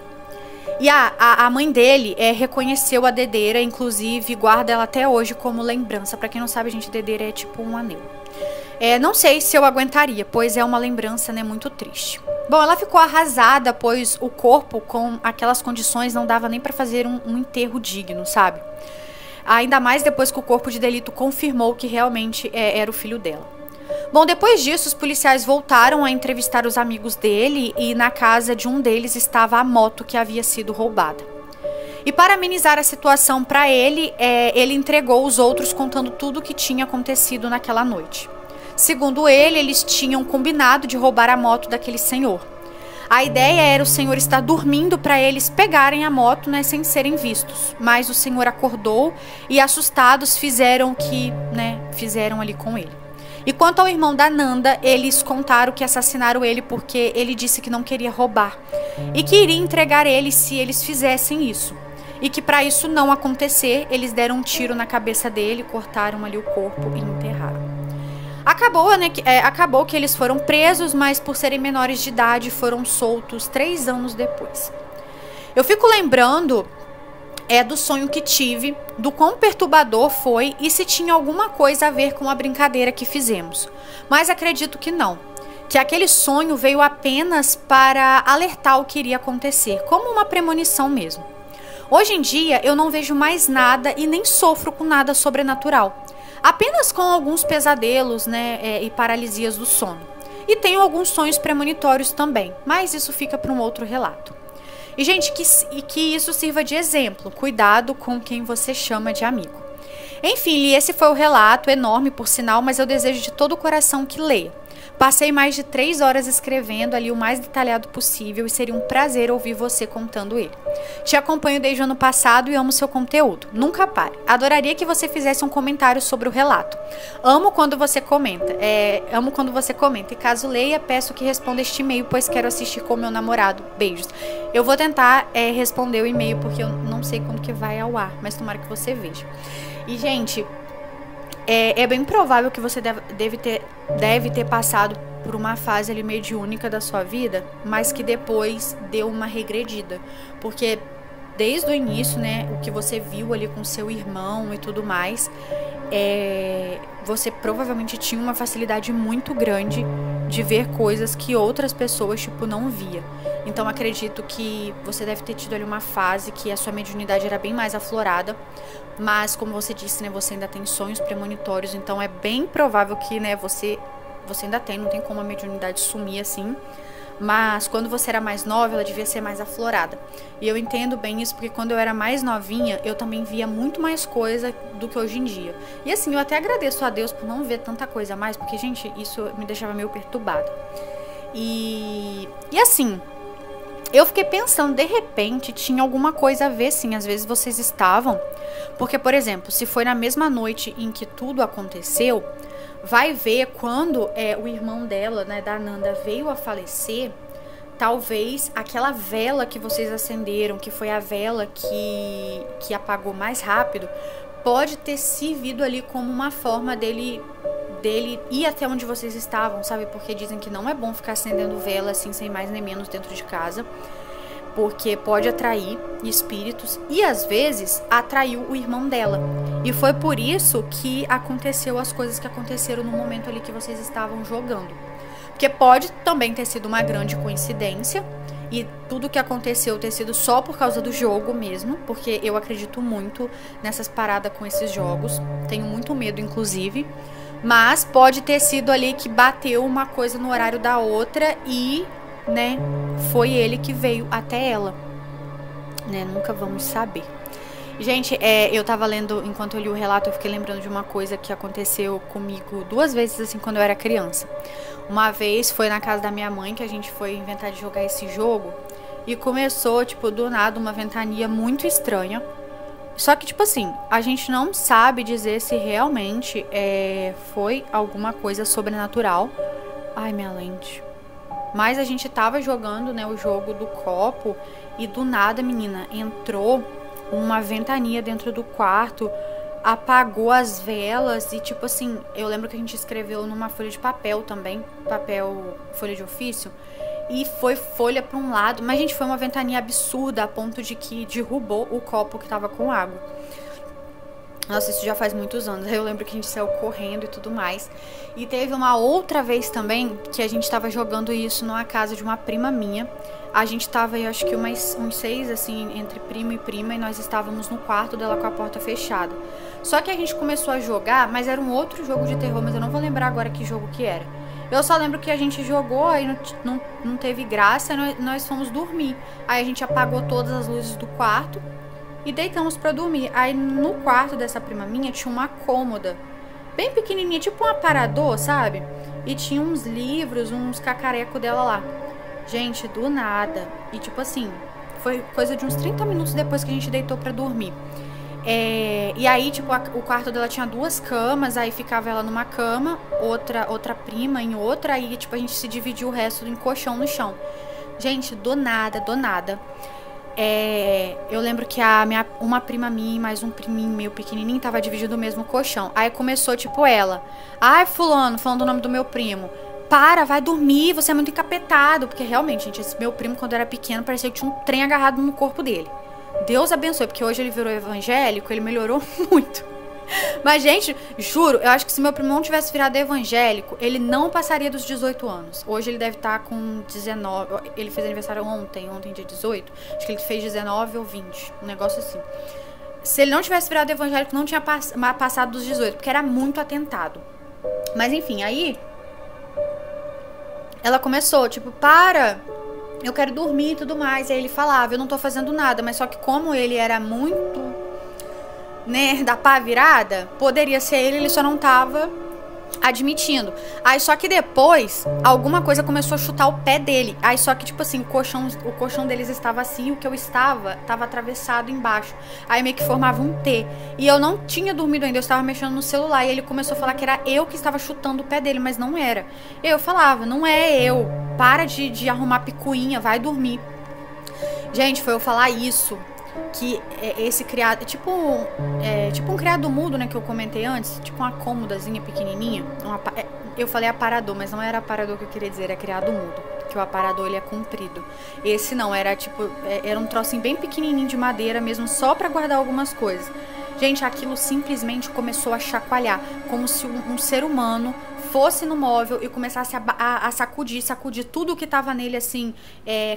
A: E a mãe dele reconheceu a dedeira, inclusive guarda ela até hoje como lembrança. Pra quem não sabe, gente, dedeira é tipo um anel. Não sei se eu aguentaria, pois é uma lembrança, né, muito triste. Bom, ela ficou arrasada, pois o corpo com aquelas condições não dava nem pra fazer um enterro digno, sabe? Ainda mais depois que o corpo de delito confirmou que realmente era o filho dela. Bom, depois disso, os policiais voltaram a entrevistar os amigos dele e na casa de um deles estava a moto que havia sido roubada. E para amenizar a situação para ele, ele entregou os outros contando tudo o que tinha acontecido naquela noite. Segundo ele, eles tinham combinado de roubar a moto daquele senhor. A ideia era o senhor estar dormindo para eles pegarem a moto, né, sem serem vistos. Mas o senhor acordou e, assustados, fizeram ali com ele. E quanto ao irmão da Nanda, eles contaram que assassinaram ele porque ele disse que não queria roubar e que iria entregar ele se eles fizessem isso. E que para isso não acontecer, eles deram um tiro na cabeça dele, cortaram ali o corpo e enterraram. Acabou que eles foram presos, mas por serem menores de idade foram soltos 3 anos depois. Eu fico lembrando do sonho que tive, do quão perturbador foi e se tinha alguma coisa a ver com a brincadeira que fizemos. Mas acredito que não. Que aquele sonho veio apenas para alertar o que iria acontecer, como uma premonição mesmo. Hoje em dia eu não vejo mais nada e nem sofro com nada sobrenatural. Apenas com alguns pesadelos, né, e paralisias do sono. E tenho alguns sonhos premonitórios também, mas isso fica para um outro relato. E, gente, que isso sirva de exemplo. Cuidado com quem você chama de amigo. Enfim, esse foi o relato, enorme por sinal, mas eu desejo de todo o coração que leia. Passei mais de 3 horas escrevendo ali o mais detalhado possível e seria um prazer ouvir você contando ele. Te acompanho desde o ano passado e amo seu conteúdo. Nunca pare. Adoraria que você fizesse um comentário sobre o relato. Amo quando você comenta. E caso leia, peço que responda este e-mail, pois quero assistir com meu namorado. Beijos. Eu vou tentar responder o e-mail, porque eu não sei quando que vai ao ar, mas tomara que você veja. E, gente, é bem provável que você deve ter passado por uma fase ali mediúnica da sua vida, mas que depois deu uma regredida. Porque desde o início, né, o que você viu ali com seu irmão e tudo mais, você provavelmente tinha uma facilidade muito grande de ver coisas que outras pessoas, tipo, não via. Então acredito que você deve ter tido ali uma fase que a sua mediunidade era bem mais aflorada, mas como você disse, né, você ainda tem sonhos premonitórios, então é bem provável que, né, você ainda tem, não tem como a mediunidade sumir assim. Mas quando você era mais nova, ela devia ser mais aflorada. E eu entendo bem isso, porque quando eu era mais novinha, eu também via muito mais coisa do que hoje em dia. E assim, eu até agradeço a Deus por não ver tanta coisa a mais, porque, gente, isso me deixava meio perturbada. E assim, eu fiquei pensando, de repente, tinha alguma coisa a ver, sim. Às vezes vocês estavam. Porque, por exemplo, se foi na mesma noite em que tudo aconteceu, vai ver quando o irmão dela, né, da Nanda, veio a falecer, talvez aquela vela que vocês acenderam, que foi a vela que apagou mais rápido, pode ter servido ali como uma forma dele ir até onde vocês estavam, sabe? Porque dizem que não é bom ficar acendendo vela assim, sem mais nem menos, dentro de casa, porque pode atrair espíritos e às vezes atraiu o irmão dela. E foi por isso que aconteceu as coisas que aconteceram no momento ali que vocês estavam jogando. Porque pode também ter sido uma grande coincidência e tudo que aconteceu ter sido só por causa do jogo mesmo, porque eu acredito muito nessas paradas com esses jogos, tenho muito medo inclusive, mas pode ter sido ali que bateu uma coisa no horário da outra e, né, foi ele que veio até ela, né, nunca vamos saber. Gente, eu tava lendo, enquanto eu li o relato, eu fiquei lembrando de uma coisa que aconteceu comigo 2 vezes, assim, quando eu era criança. Uma vez foi na casa da minha mãe que a gente foi inventar de jogar esse jogo e começou, tipo, do nada, uma ventania muito estranha. Só que, tipo assim, a gente não sabe dizer se realmente foi alguma coisa sobrenatural. Ai, minha lente. Mas a gente tava jogando, né, o jogo do copo e do nada, menina, entrou uma ventania dentro do quarto, apagou as velas e, tipo assim, eu lembro que a gente escreveu numa folha de papel também, folha de ofício, e foi folha pra um lado, mas, gente, foi uma ventania absurda a ponto de que derrubou o copo que tava com água. Nossa, isso já faz muitos anos. Eu lembro que a gente saiu correndo e tudo mais. E teve uma outra vez também que a gente tava jogando isso numa casa de uma prima minha. A gente tava, eu acho que uns 6, assim, entre primo e prima, e nós estávamos no quarto dela com a porta fechada. Só que a gente começou a jogar, mas era um outro jogo de terror, mas eu não vou lembrar agora que jogo que era. Eu só lembro que a gente jogou, aí não teve graça, nós fomos dormir. Aí a gente apagou todas as luzes do quarto e deitamos pra dormir. Aí no quarto dessa prima minha tinha uma cômoda bem pequenininha, tipo um aparador, sabe? E tinha uns livros, uns cacarecos dela lá. Gente, do nada. E tipo assim, foi coisa de uns 30 minutos depois que a gente deitou pra dormir. E aí, tipo, o quarto dela tinha 2 camas, aí ficava ela numa cama, outra prima em outra, aí tipo, a gente se dividiu o resto em colchão no chão. Gente, do nada. Eu lembro que uma prima minha e mais um priminho meu pequenininho tava dividindo o mesmo colchão. Aí começou, tipo, ela: ai, fulano, falando o nome do meu primo, vai dormir, você é muito encapetado. Porque realmente, gente, esse meu primo, quando era pequeno, parecia que tinha um trem agarrado no corpo dele. Deus abençoe, porque hoje ele virou evangélico, ele melhorou muito. Mas, gente, juro, eu acho que se meu primo não tivesse virado evangélico, ele não passaria dos 18 anos. Hoje ele deve estar com 19. Ele fez aniversário ontem dia 18. Acho que ele fez 19 ou 20, um negócio assim. Se ele não tivesse virado evangélico, não tinha passado dos 18, porque era muito atentado. Mas, enfim, aí ela começou, tipo, eu quero dormir e tudo mais. E aí ele falava: eu não tô fazendo nada. Mas só que como ele era muito, né, da pá virada, poderia ser ele só não tava admitindo. Aí só que depois alguma coisa começou a chutar o pé dele. Aí só que, tipo assim, o colchão deles estava assim, o que eu estava atravessado embaixo. Aí meio que formava um T. E eu não tinha dormido ainda, eu estava mexendo no celular. E ele começou a falar que era eu que estava chutando o pé dele, mas não era. E eu falava: não é eu, para de arrumar picuinha, vai dormir. Gente, foi eu falar isso que esse criado, tipo um criado mudo, né, que eu comentei antes, tipo uma cômodazinha pequenininha, eu falei aparador, mas não era aparador que eu queria dizer, era criado mudo, que o aparador ele é comprido. Esse não, era tipo, era um trocinho bem pequenininho de madeira mesmo, só pra guardar algumas coisas. Gente, aquilo simplesmente começou a chacoalhar, como se um ser humano fosse no móvel e começasse a sacudir tudo que tava nele, assim,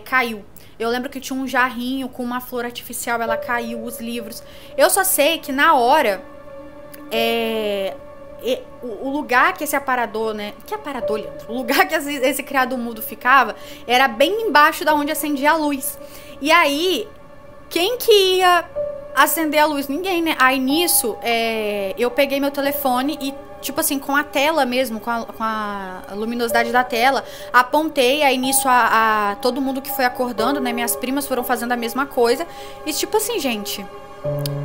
A: caiu. Eu lembro que tinha um jarrinho com uma flor artificial, ela caiu, os livros. Eu só sei que na hora, o lugar que esse aparador, né? Que aparador, Leandro? O lugar que esse criado mudo ficava era bem embaixo da onde acendia a luz. E aí, quem que ia acender a luz? Ninguém, né? Aí nisso, eu peguei meu telefone e, tipo assim, com a tela mesmo, com a luminosidade da tela, apontei. Aí nisso todo mundo que foi acordando, né, minhas primas foram fazendo a mesma coisa. E tipo assim, gente,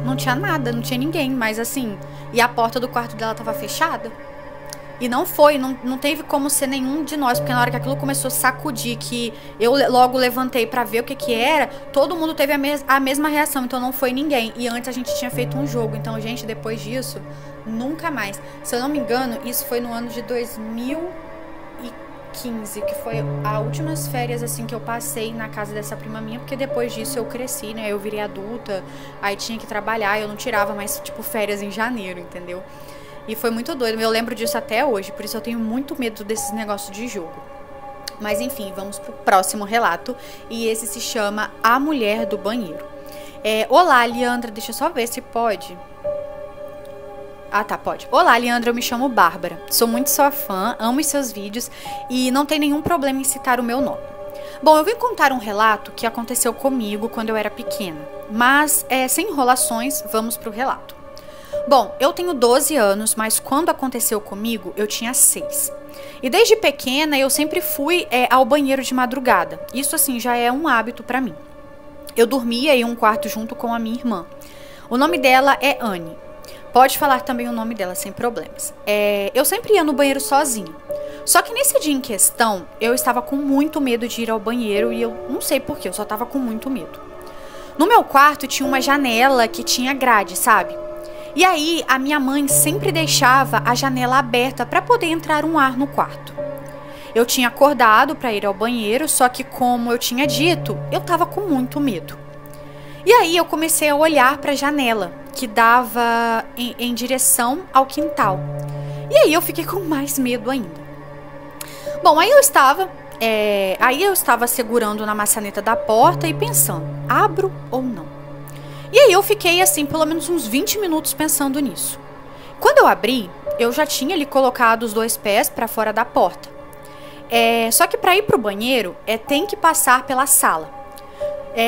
A: não tinha nada, não tinha ninguém, mas assim, e a porta do quarto dela tava fechada. E não teve como ser nenhum de nós, porque na hora que aquilo começou a sacudir, que eu logo levantei pra ver o que era, todo mundo teve a mesma reação, então não foi ninguém. E antes a gente tinha feito um jogo, então, gente, depois disso, nunca mais. Se eu não me engano, isso foi no ano de 2015, que foi as últimas férias, assim, que eu passei na casa dessa prima minha, porque depois disso eu cresci, né, eu virei adulta, aí tinha que trabalhar, eu não tirava mais, tipo, férias em janeiro, entendeu? E foi muito doido, eu lembro disso até hoje, por isso eu tenho muito medo desses negócios de jogo. Mas enfim, vamos pro próximo relato, e esse se chama A Mulher do Banheiro. Olá, Leandra, deixa eu só ver se pode. Ah, tá, pode. Olá, Leandra, eu me chamo Bárbara, sou muito sua fã, amo os seus vídeos e não tem nenhum problema em citar o meu nome. Bom, eu vim contar um relato que aconteceu comigo quando eu era pequena, mas sem enrolações, vamos pro relato. Bom, eu tenho 12 anos, mas quando aconteceu comigo, eu tinha 6. E desde pequena, eu sempre fui ao banheiro de madrugada. Isso, assim, já é um hábito pra mim. Eu dormia em um quarto junto com a minha irmã. O nome dela é Anne. Pode falar também o nome dela, sem problemas. Eu sempre ia no banheiro sozinha. Só que nesse dia em questão, eu estava com muito medo de ir ao banheiro e eu não sei porquê, eu só estava com muito medo. No meu quarto tinha uma janela que tinha grade, sabe? E aí a minha mãe sempre deixava a janela aberta para poder entrar um ar no quarto. Eu tinha acordado para ir ao banheiro, só que como eu tinha dito, eu estava com muito medo. E aí eu comecei a olhar para a janela, que dava em direção ao quintal. E aí eu fiquei com mais medo ainda. Bom, aí eu estava segurando na maçaneta da porta e pensando, abro ou não? E aí eu fiquei assim, pelo menos uns 20 minutos pensando nisso. Quando eu abri, eu já tinha ali colocado os 2 pés para fora da porta. Só que para ir pro banheiro, tem que passar pela sala.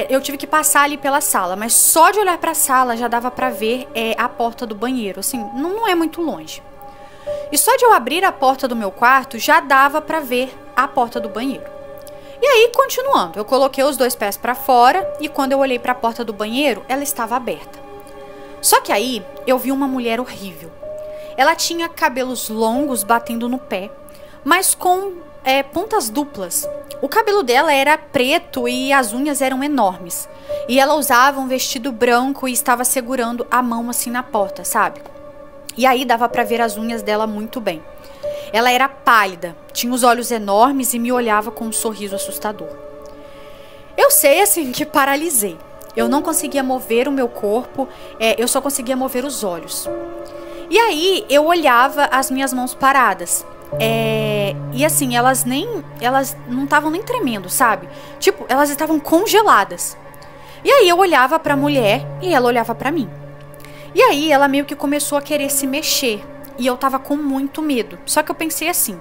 A: Eu tive que passar ali pela sala, mas só de olhar para a sala já dava para ver a porta do banheiro, assim, não é muito longe. E só de eu abrir a porta do meu quarto já dava para ver a porta do banheiro. E aí, continuando, eu coloquei os 2 pés para fora e quando eu olhei para a porta do banheiro, ela estava aberta. Só que aí eu vi uma mulher horrível. Ela tinha cabelos longos batendo no pé, mas com pontas duplas. O cabelo dela era preto e as unhas eram enormes. E ela usava um vestido branco e estava segurando a mão assim na porta, sabe? E aí dava para ver as unhas dela muito bem. Ela era pálida, tinha os olhos enormes e me olhava com um sorriso assustador. Eu sei assim que paralisei. Eu não conseguia mover o meu corpo, eu só conseguia mover os olhos. E aí eu olhava as minhas mãos paradas. E assim, elas não estavam nem tremendo, sabe? Tipo, elas estavam congeladas. E aí eu olhava pra mulher e ela olhava pra mim. E aí ela meio que começou a querer se mexer. E eu tava com muito medo. Só que eu pensei assim,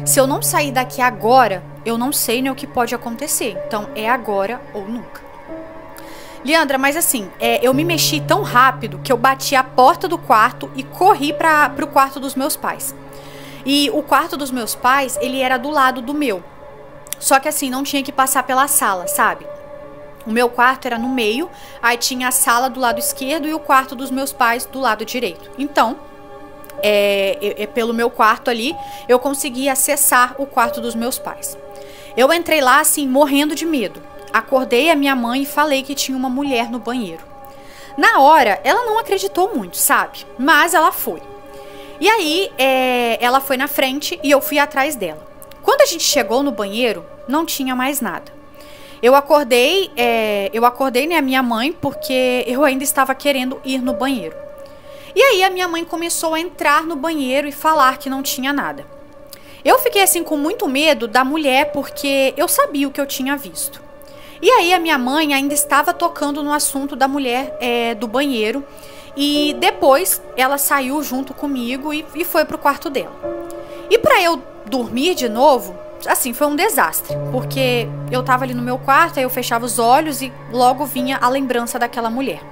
A: se eu não sair daqui agora, eu não sei nem o que pode acontecer. Então é agora ou nunca. Leandra, mas assim, eu me mexi tão rápido que eu bati a porta do quarto e corri pro quarto dos meus pais. E o quarto dos meus pais, ele era do lado do meu. Só que assim, não tinha que passar pela sala, sabe? O meu quarto era no meio, aí tinha a sala do lado esquerdo e o quarto dos meus pais do lado direito. Então, pelo meu quarto ali, eu consegui acessar o quarto dos meus pais. Eu entrei lá assim, morrendo de medo. Acordei a minha mãe e falei que tinha uma mulher no banheiro. Na hora, ela não acreditou muito, sabe? Mas ela foi. E aí, ela foi na frente e eu fui atrás dela. Quando a gente chegou no banheiro, não tinha mais nada. Eu acordei, né, a minha mãe, porque eu ainda estava querendo ir no banheiro. E aí a minha mãe começou a entrar no banheiro e falar que não tinha nada. Eu fiquei assim com muito medo da mulher, porque eu sabia o que eu tinha visto. E aí a minha mãe ainda estava tocando no assunto da mulher do banheiro. E depois ela saiu junto comigo e foi pro quarto dela. E para eu dormir de novo, assim, foi um desastre. Porque eu tava ali no meu quarto, aí eu fechava os olhos e logo vinha a lembrança daquela mulher.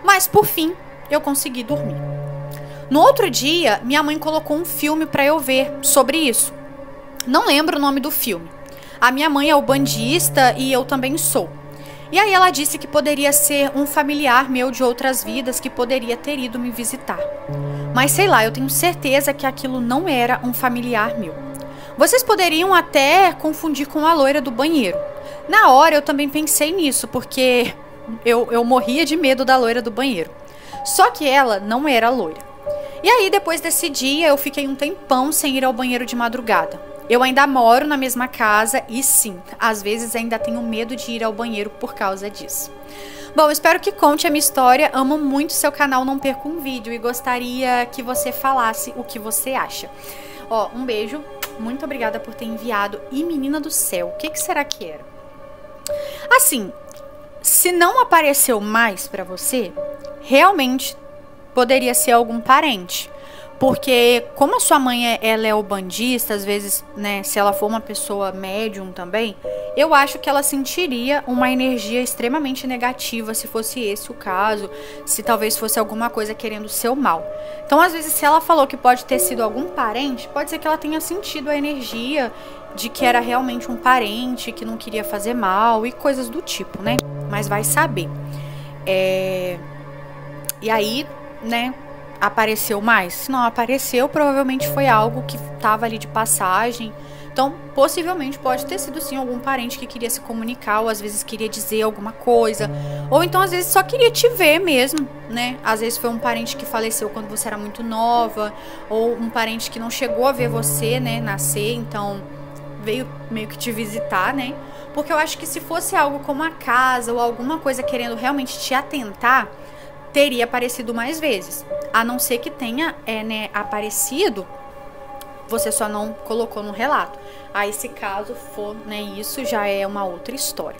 A: Mas por fim, eu consegui dormir. No outro dia, minha mãe colocou um filme para eu ver sobre isso. Não lembro o nome do filme. A minha mãe é ubandista e eu também sou. E aí ela disse que poderia ser um familiar meu de outras vidas que poderia ter ido me visitar. Mas sei lá, eu tenho certeza que aquilo não era um familiar meu. Vocês poderiam até confundir com a loira do banheiro. Na hora eu também pensei nisso, porque eu morria de medo da loira do banheiro. Só que ela não era loira. E aí depois desse dia eu fiquei um tempão sem ir ao banheiro de madrugada. Eu ainda moro na mesma casa e sim, às vezes ainda tenho medo de ir ao banheiro por causa disso. Bom, espero que conte a minha história. Amo muito seu canal, não perca um vídeo e gostaria que você falasse o que você acha. Ó, um beijo, muito obrigada por ter enviado. E menina do céu, o que será que era? Assim, se não apareceu mais pra você, realmente poderia ser algum parente. Porque como a sua mãe ela é ubandista, às vezes, né, se ela for uma pessoa médium também, eu acho que ela sentiria uma energia extremamente negativa se fosse esse o caso, se talvez fosse alguma coisa querendo o seu mal. Então, às vezes, se ela falou que pode ter sido algum parente, pode ser que ela tenha sentido a energia de que era realmente um parente, que não queria fazer mal e coisas do tipo, né? Mas vai saber. E aí, né, apareceu mais? Se não apareceu, provavelmente foi algo que estava ali de passagem. Então, possivelmente pode ter sido sim algum parente que queria se comunicar, ou às vezes queria dizer alguma coisa, ou então às vezes só queria te ver mesmo, né? Às vezes foi um parente que faleceu quando você era muito nova, ou um parente que não chegou a ver você, né, nascer, então veio meio que te visitar, né? Porque eu acho que se fosse algo como a casa ou alguma coisa querendo realmente te atentar, teria aparecido mais vezes. A não ser que tenha né, aparecido, você só não colocou no relato. Aí, se caso for, né, isso já é uma outra história.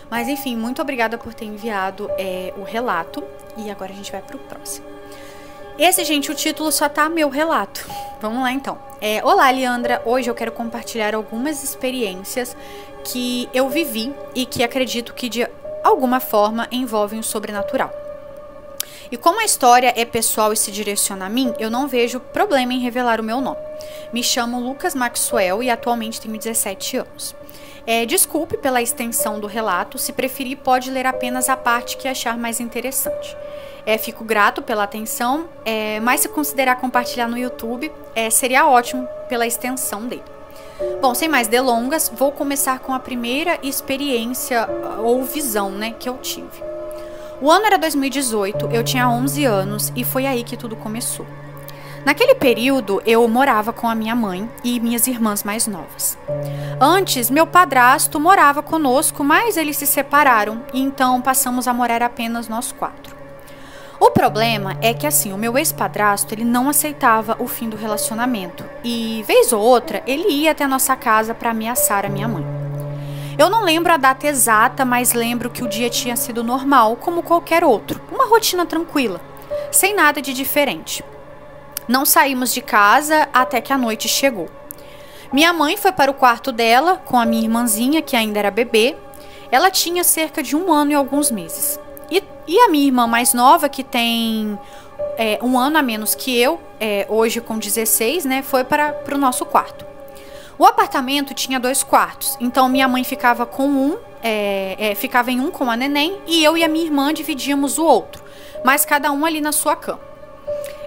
A: Mas, enfim, muito obrigada por ter enviado o relato. E agora a gente vai pro próximo. Esse, gente, o título só tá meu relato. Vamos lá, então. Olá, Leandra. Hoje eu quero compartilhar algumas experiências que eu vivi e que acredito que, de alguma forma, envolvem o sobrenatural. E como a história é pessoal e se direciona a mim, eu não vejo problema em revelar o meu nome. Me chamo Lucas Maxwell e atualmente tenho 17 anos. Desculpe pela extensão do relato, se preferir pode ler apenas a parte que achar mais interessante. Fico grato pela atenção, mas se considerar compartilhar no YouTube, seria ótimo pela extensão dele. Bom, sem mais delongas, vou começar com a primeira experiência ou visão, né, que eu tive. O ano era 2018, eu tinha 11 anos e foi aí que tudo começou. Naquele período, eu morava com a minha mãe e minhas irmãs mais novas. Antes, meu padrasto morava conosco, mas eles se separaram e então passamos a morar apenas nós 4. O problema é que, assim, o meu ex-padrasto, ele não aceitava o fim do relacionamento e, vez ou outra, ele ia até a nossa casa para ameaçar a minha mãe. Eu não lembro a data exata, mas lembro que o dia tinha sido normal, como qualquer outro. Uma rotina tranquila, sem nada de diferente. Não saímos de casa até que a noite chegou. Minha mãe foi para o quarto dela, com a minha irmãzinha, que ainda era bebê. Ela tinha cerca de 1 ano e alguns meses. E a minha irmã mais nova, que tem 1 ano a menos que eu, hoje com 16, né, foi para o nosso quarto. O apartamento tinha 2 quartos, então minha mãe ficava ficava em um com a neném e eu e a minha irmã dividíamos o outro, mas cada um ali na sua cama.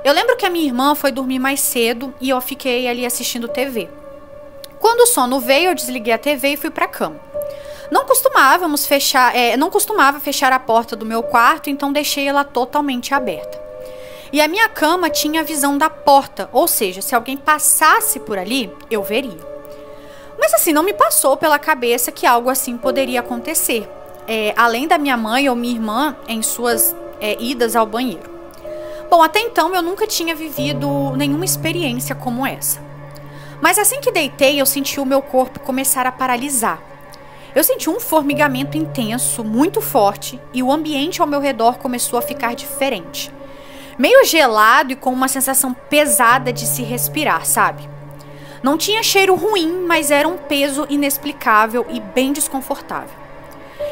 A: Eu lembro que a minha irmã foi dormir mais cedo e eu fiquei ali assistindo TV. Quando o sono veio, eu desliguei a TV e fui para a cama. Não costumava fechar a porta do meu quarto, então deixei ela totalmente aberta. E a minha cama tinha a visão da porta, ou seja, se alguém passasse por ali, eu veria. Mas assim, não me passou pela cabeça que algo assim poderia acontecer, além da minha mãe ou minha irmã em suas idas ao banheiro. Bom, até então eu nunca tinha vivido nenhuma experiência como essa. Mas assim que deitei, eu senti o meu corpo começar a paralisar. Eu senti um formigamento intenso, muito forte, e o ambiente ao meu redor começou a ficar diferente. Meio gelado e com uma sensação pesada de se respirar, sabe? Não tinha cheiro ruim, mas era um peso inexplicável e bem desconfortável.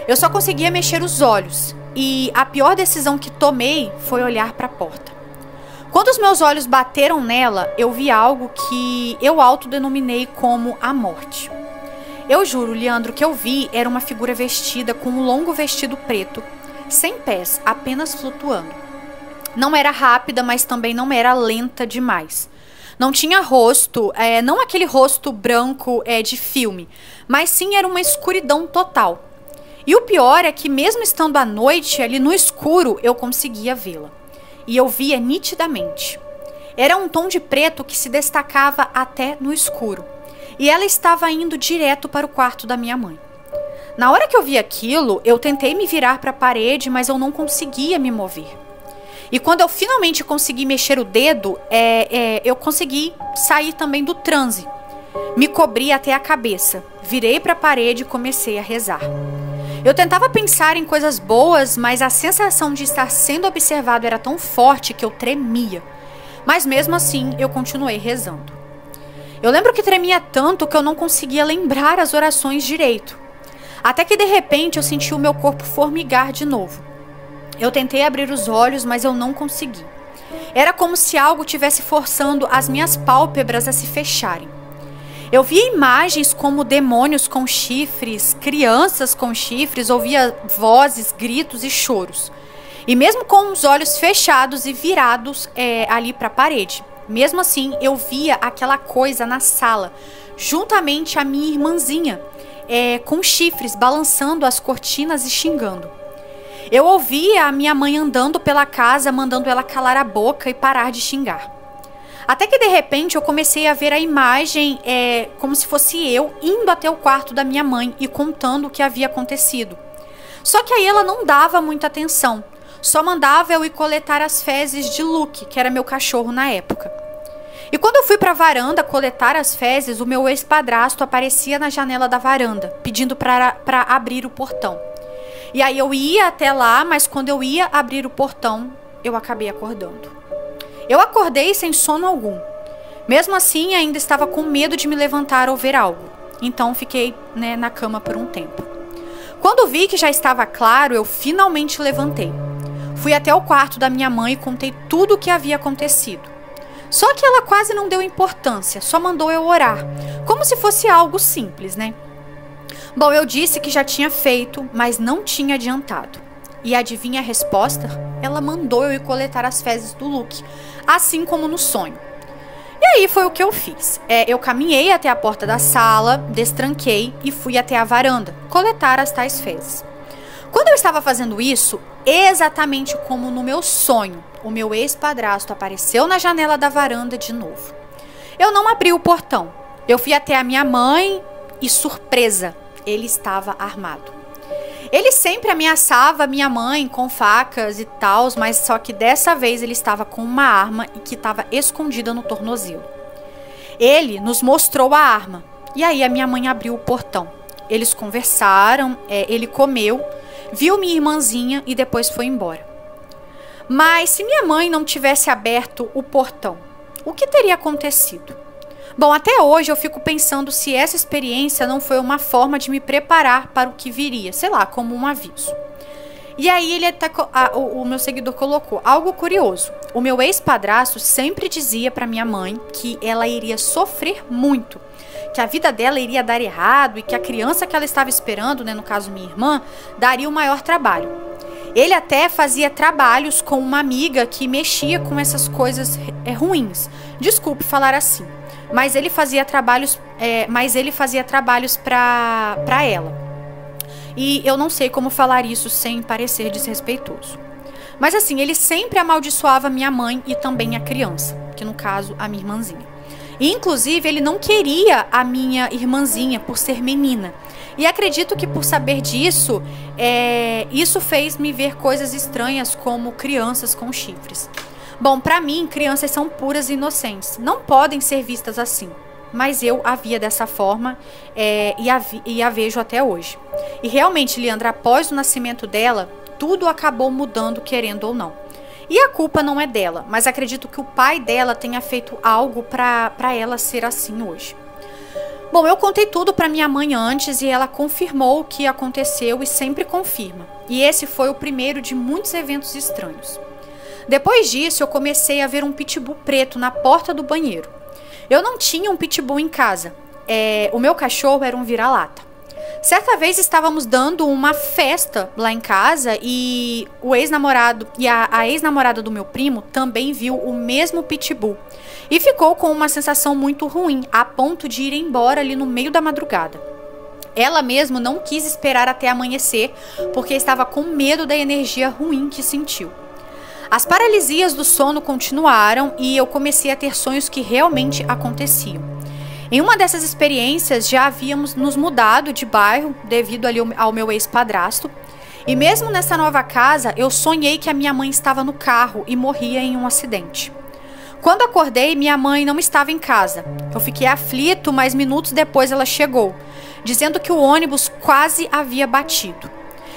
A: Eu só conseguia mexer os olhos e a pior decisão que tomei foi olhar para a porta. Quando os meus olhos bateram nela, eu vi algo que eu autodenominei como a morte. Eu juro, Leandro, que eu vi era uma figura vestida com um longo vestido preto, sem pés, apenas flutuando. Não era rápida, mas também não era lenta demais. Não tinha rosto, não aquele rosto branco de filme, mas sim era uma escuridão total. E o pior é que mesmo estando à noite, ali no escuro, eu conseguia vê-la. E eu via nitidamente. Era um tom de preto que se destacava até no escuro. E ela estava indo direto para o quarto da minha mãe. Na hora que eu vi aquilo, eu tentei me virar para a parede, mas eu não conseguia me mover. E quando eu finalmente consegui mexer o dedo, eu consegui sair também do transe. Me cobri até a cabeça, virei para a parede e comecei a rezar. Eu tentava pensar em coisas boas, mas a sensação de estar sendo observado era tão forte que eu tremia. Mas mesmo assim, eu continuei rezando. Eu lembro que tremia tanto que eu não conseguia lembrar as orações direito. Até que de repente eu senti o meu corpo formigar de novo. Eu tentei abrir os olhos, mas eu não consegui. Era como se algo tivesse forçando as minhas pálpebras a se fecharem. Eu via imagens como demônios com chifres, crianças com chifres, ouvia vozes, gritos e choros. E mesmo com os olhos fechados e virados ali para a parede, mesmo assim eu via aquela coisa na sala, juntamente a minha irmãzinha, com chifres, balançando as cortinas e xingando. Eu ouvia a minha mãe andando pela casa, mandando ela calar a boca e parar de xingar. Até que de repente eu comecei a ver a imagem como se fosse eu indo até o quarto da minha mãe e contando o que havia acontecido. Só que aí ela não dava muita atenção, só mandava eu ir coletar as fezes de Luke, que era meu cachorro na época. E quando eu fui para a varanda coletar as fezes, o meu ex-padrasto aparecia na janela da varanda, pedindo para abrir o portão. E aí eu ia até lá, mas quando eu ia abrir o portão, eu acabei acordando. Eu acordei sem sono algum. Mesmo assim, ainda estava com medo de me levantar ou ver algo. Então fiquei, na cama por um tempo. Quando vi que já estava claro, eu finalmente levantei. Fui até o quarto da minha mãe e contei tudo o que havia acontecido. Só que ela quase não deu importância, só mandou eu orar, como se fosse algo simples, Bom, eu disse que já tinha feito, mas não tinha adiantado. E adivinha a resposta? Ela mandou eu ir coletar as fezes do Luke, assim como no sonho. E aí foi o que eu fiz. Eu caminhei até a porta da sala, destranquei e fui até a varanda, coletar as tais fezes. Quando eu estava fazendo isso, exatamente como no meu sonho, o meu ex-padrasto apareceu na janela da varanda de novo. Eu não abri o portão. Eu fui até a minha mãe e, surpresa, ele estava armado. Ele sempre ameaçava minha mãe com facas e tal, mas só que dessa vez ele estava com uma arma e que estava escondida no tornozelo. Ele nos mostrou a arma e aí a minha mãe abriu o portão. Eles conversaram, ele comeu, viu minha irmãzinha e depois foi embora. Mas se minha mãe não tivesse aberto o portão, o que teria acontecido? Bom, até hoje eu fico pensando se essa experiência não foi uma forma de me preparar para o que viria, sei lá, como um aviso. E aí o meu seguidor colocou algo curioso. O meu ex-padrasto sempre dizia para minha mãe que ela iria sofrer muito, que a vida dela iria dar errado e que a criança que ela estava esperando, no caso minha irmã, daria o maior trabalho. Ele até fazia trabalhos com uma amiga que mexia com essas coisas ruins. Desculpe falar assim. Mas ele fazia trabalhos para ela. E eu não sei como falar isso sem parecer desrespeitoso. Mas assim, ele sempre amaldiçoava minha mãe e também a criança, que no caso a minha irmãzinha. E inclusive ele não queria a minha irmãzinha por ser menina. E acredito que por saber disso, isso fez me ver coisas estranhas como crianças com chifres. Bom, pra mim, crianças são puras e inocentes. Não podem ser vistas assim. Mas eu a via dessa forma e a vejo até hoje. E realmente, Leandra, após o nascimento dela, tudo acabou mudando, querendo ou não. E a culpa não é dela, mas acredito que o pai dela tenha feito algo pra ela ser assim hoje. Bom, eu contei tudo pra minha mãe antes e ela confirmou o que aconteceu e sempre confirma. E esse foi o primeiro de muitos eventos estranhos. Depois disso, eu comecei a ver um pitbull preto na porta do banheiro. Eu não tinha um pitbull em casa. O meu cachorro era um vira-lata. Certa vez estávamos dando uma festa lá em casa e o ex-namorado e a ex-namorada do meu primo também viu o mesmo pitbull. E ficou com uma sensação muito ruim, a ponto de ir embora ali no meio da madrugada. Ela mesmo não quis esperar até amanhecer, porque estava com medo da energia ruim que sentiu. As paralisias do sono continuaram e eu comecei a ter sonhos que realmente aconteciam. Em uma dessas experiências já havíamos nos mudado de bairro devido ali ao meu ex-padrasto. E mesmo nessa nova casa eu sonhei que a minha mãe estava no carro e morria em um acidente. Quando acordei, minha mãe não estava em casa. Eu fiquei aflito, mas minutos depois ela chegou, dizendo que o ônibus quase havia batido.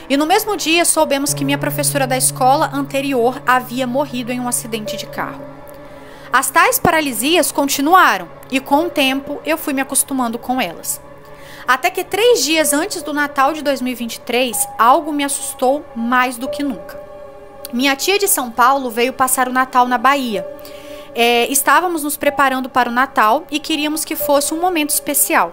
A: E no mesmo dia soubemos que minha professora da escola anterior havia morrido em um acidente de carro. As tais paralisias continuaram e com o tempo eu fui me acostumando com elas. Até que 3 dias antes do Natal de 2023, algo me assustou mais do que nunca. Minha tia de São Paulo veio passar o Natal na Bahia. Estávamos nos preparando para o Natal e queríamos que fosse um momento especial.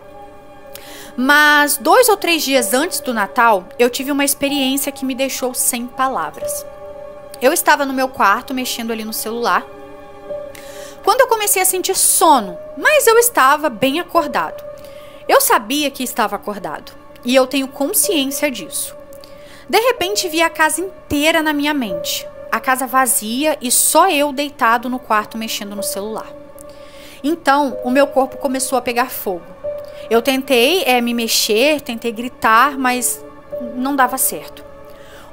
A: Mas 2 ou 3 dias antes do Natal, eu tive uma experiência que me deixou sem palavras. Eu estava no meu quarto mexendo ali no celular, quando eu comecei a sentir sono, mas eu estava bem acordado. Eu sabia que estava acordado e eu tenho consciência disso. De repente vi a casa inteira na minha mente, a casa vazia e só eu deitado no quarto mexendo no celular. Então o meu corpo começou a pegar fogo. Eu tentei me mexer, tentei gritar, mas não dava certo.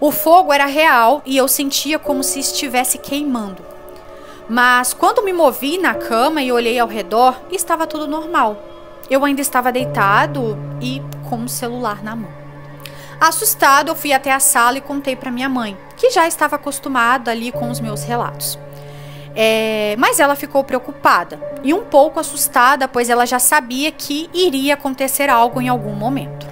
A: O fogo era real e eu sentia como se estivesse queimando. Mas quando me movi na cama e olhei ao redor, estava tudo normal. Eu ainda estava deitado e com o celular na mão. Assustado, eu fui até a sala e contei para minha mãe, que já estava acostumada ali com os meus relatos. Mas ela ficou preocupada e um pouco assustada, pois ela já sabia que iria acontecer algo em algum momento.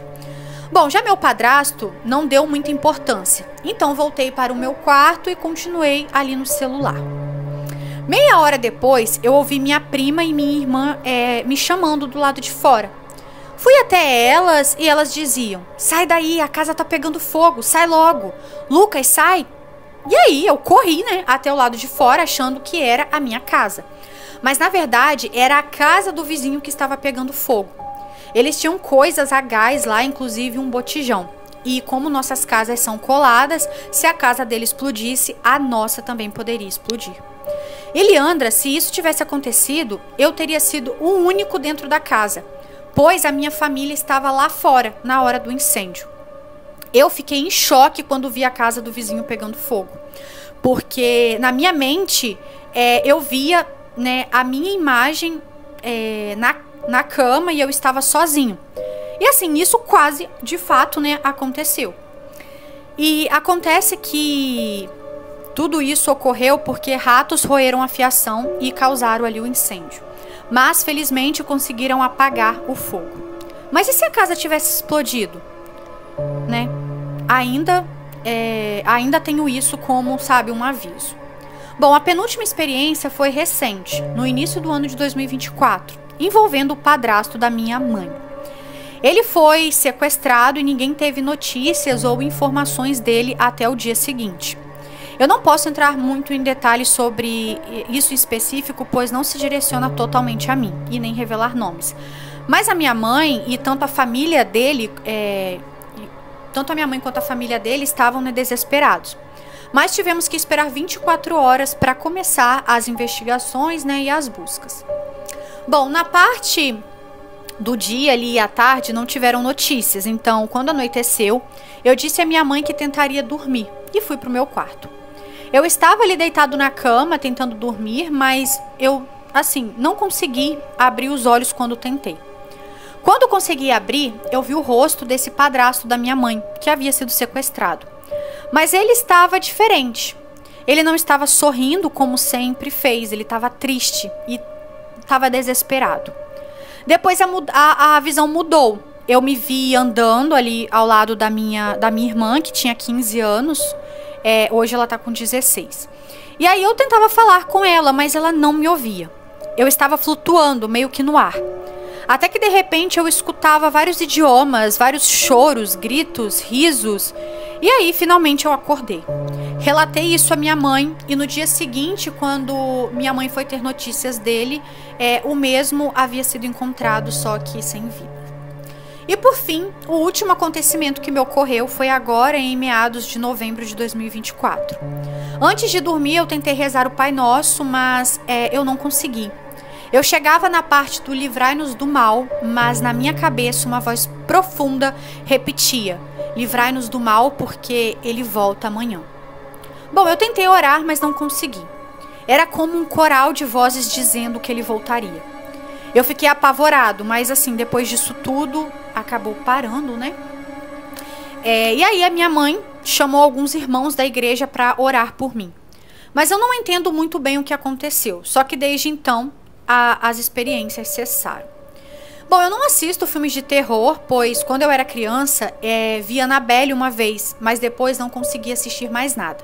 A: Bom, já meu padrasto não deu muita importância, então voltei para o meu quarto e continuei ali no celular. Meia hora depois, eu ouvi minha prima e minha irmã me chamando do lado de fora. Fui até elas e elas diziam: sai daí, a casa tá pegando fogo, sai logo. Lucas, sai. E aí eu corri, até o lado de fora, achando que era a minha casa. Mas na verdade era a casa do vizinho que estava pegando fogo. Eles tinham coisas a gás lá, inclusive um botijão. E como nossas casas são coladas, se a casa dele explodisse, a nossa também poderia explodir. Eliandra, se isso tivesse acontecido, eu teria sido o único dentro da casa, pois a minha família estava lá fora na hora do incêndio. Eu fiquei em choque quando vi a casa do vizinho pegando fogo, porque na minha mente eu via a minha imagem na cama e eu estava sozinho. E assim, isso quase de fato aconteceu. E acontece que tudo isso ocorreu porque ratos roeram a fiação e causaram ali o incêndio. Mas felizmente conseguiram apagar o fogo. Mas e se a casa tivesse explodido? Ainda tenho isso como, sabe, um aviso. Bom, a penúltima experiência foi recente, no início do ano de 2024, envolvendo o padrasto da minha mãe. Ele foi sequestrado e ninguém teve notícias ou informações dele até o dia seguinte. Eu não posso entrar muito em detalhes sobre isso em específico, pois não se direciona totalmente a mim, e nem revelar nomes. Mas a minha mãe e tanto a família dele, tanto a minha mãe quanto a família dele estavam desesperados. Mas tivemos que esperar 24 horas para começar as investigações e as buscas. Bom, na parte do dia ali e à tarde não tiveram notícias, então quando anoiteceu, eu disse à minha mãe que tentaria dormir e fui para o meu quarto. Eu estava ali deitado na cama tentando dormir, mas eu, não consegui abrir os olhos quando tentei. Quando consegui abrir, eu vi o rosto desse padrasto da minha mãe, que havia sido sequestrado. Mas ele estava diferente. Ele não estava sorrindo como sempre fez, ele estava triste e estava desesperado. Depois a visão mudou. Eu me vi andando ali ao lado da minha irmã, que tinha 15 anos. Hoje ela está com 16. E aí eu tentava falar com ela, mas ela não me ouvia. Eu estava flutuando, meio que no ar. Até que de repente eu escutava vários idiomas, vários choros, gritos, risos. E aí finalmente eu acordei. Relatei isso à minha mãe e no dia seguinte, quando minha mãe foi ter notícias dele, o mesmo havia sido encontrado, só que sem vida. E por fim, o último acontecimento que me ocorreu foi agora em meados de novembro de 2024. Antes de dormir eu tentei rezar o Pai Nosso, mas eu não consegui. Eu chegava na parte do livrai-nos do mal, mas na minha cabeça uma voz profunda repetia: livrai-nos do mal porque ele volta amanhã. Bom, eu tentei orar, mas não consegui. Era como um coral de vozes dizendo que ele voltaria. Eu fiquei apavorado, mas depois disso tudo, acabou parando, E aí a minha mãe chamou alguns irmãos da igreja para orar por mim. Mas eu não entendo muito bem o que aconteceu, só que desde então as experiências cessaram. Bom, eu não assisto filmes de terror, pois quando eu era criança, vi Annabelle uma vez, mas depois não consegui assistir mais nada.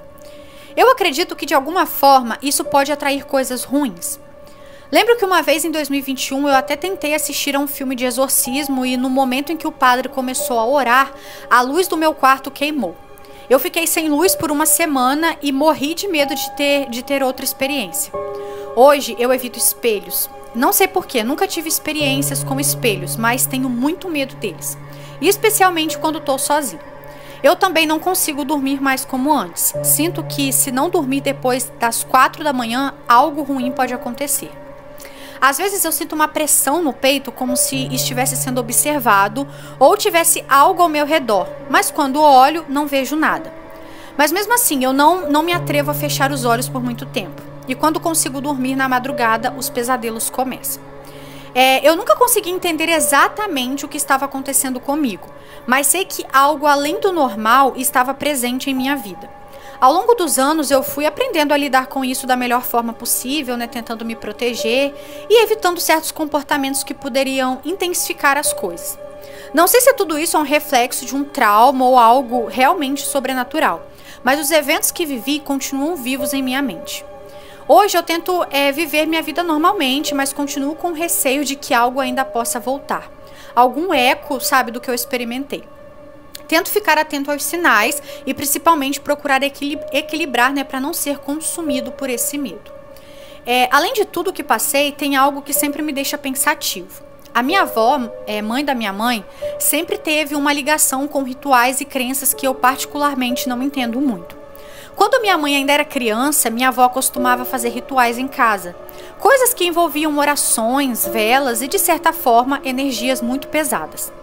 A: Eu acredito que de alguma forma isso pode atrair coisas ruins. Lembro que uma vez em 2021 eu até tentei assistir a um filme de exorcismo e no momento em que o padre começou a orar, a luz do meu quarto queimou. Eu fiquei sem luz por uma semana e morri de medo de ter outra experiência. Hoje eu evito espelhos. Não sei porquê, nunca tive experiências com espelhos, mas tenho muito medo deles. E especialmente quando estou sozinha. Eu também não consigo dormir mais como antes. Sinto que se não dormir depois das 4 da manhã, algo ruim pode acontecer. Às vezes eu sinto uma pressão no peito como se estivesse sendo observado ou tivesse algo ao meu redor, mas quando olho não vejo nada. Mas mesmo assim eu não me atrevo a fechar os olhos por muito tempo. E quando consigo dormir na madrugada, os pesadelos começam. Eu nunca consegui entender exatamente o que estava acontecendo comigo, mas sei que algo além do normal estava presente em minha vida. Ao longo dos anos, eu fui aprendendo a lidar com isso da melhor forma possível, né, tentando me proteger e evitando certos comportamentos que poderiam intensificar as coisas. Não sei se tudo isso é um reflexo de um trauma ou algo realmente sobrenatural, mas os eventos que vivi continuam vivos em minha mente. Hoje eu tento viver minha vida normalmente, mas continuo com receio de que algo ainda possa voltar. Algum eco, sabe, do que eu experimentei. Tento ficar atento aos sinais e principalmente procurar equilibrar, né, para não ser consumido por esse medo. Além de tudo que passei, tem algo que sempre me deixa pensativo. A minha avó, mãe da minha mãe, sempre teve uma ligação com rituais e crenças que eu particularmente não entendo muito. Quando minha mãe ainda era criança, minha avó costumava fazer rituais em casa. Coisas que envolviam orações, velas e, de certa forma, energias muito pesadas.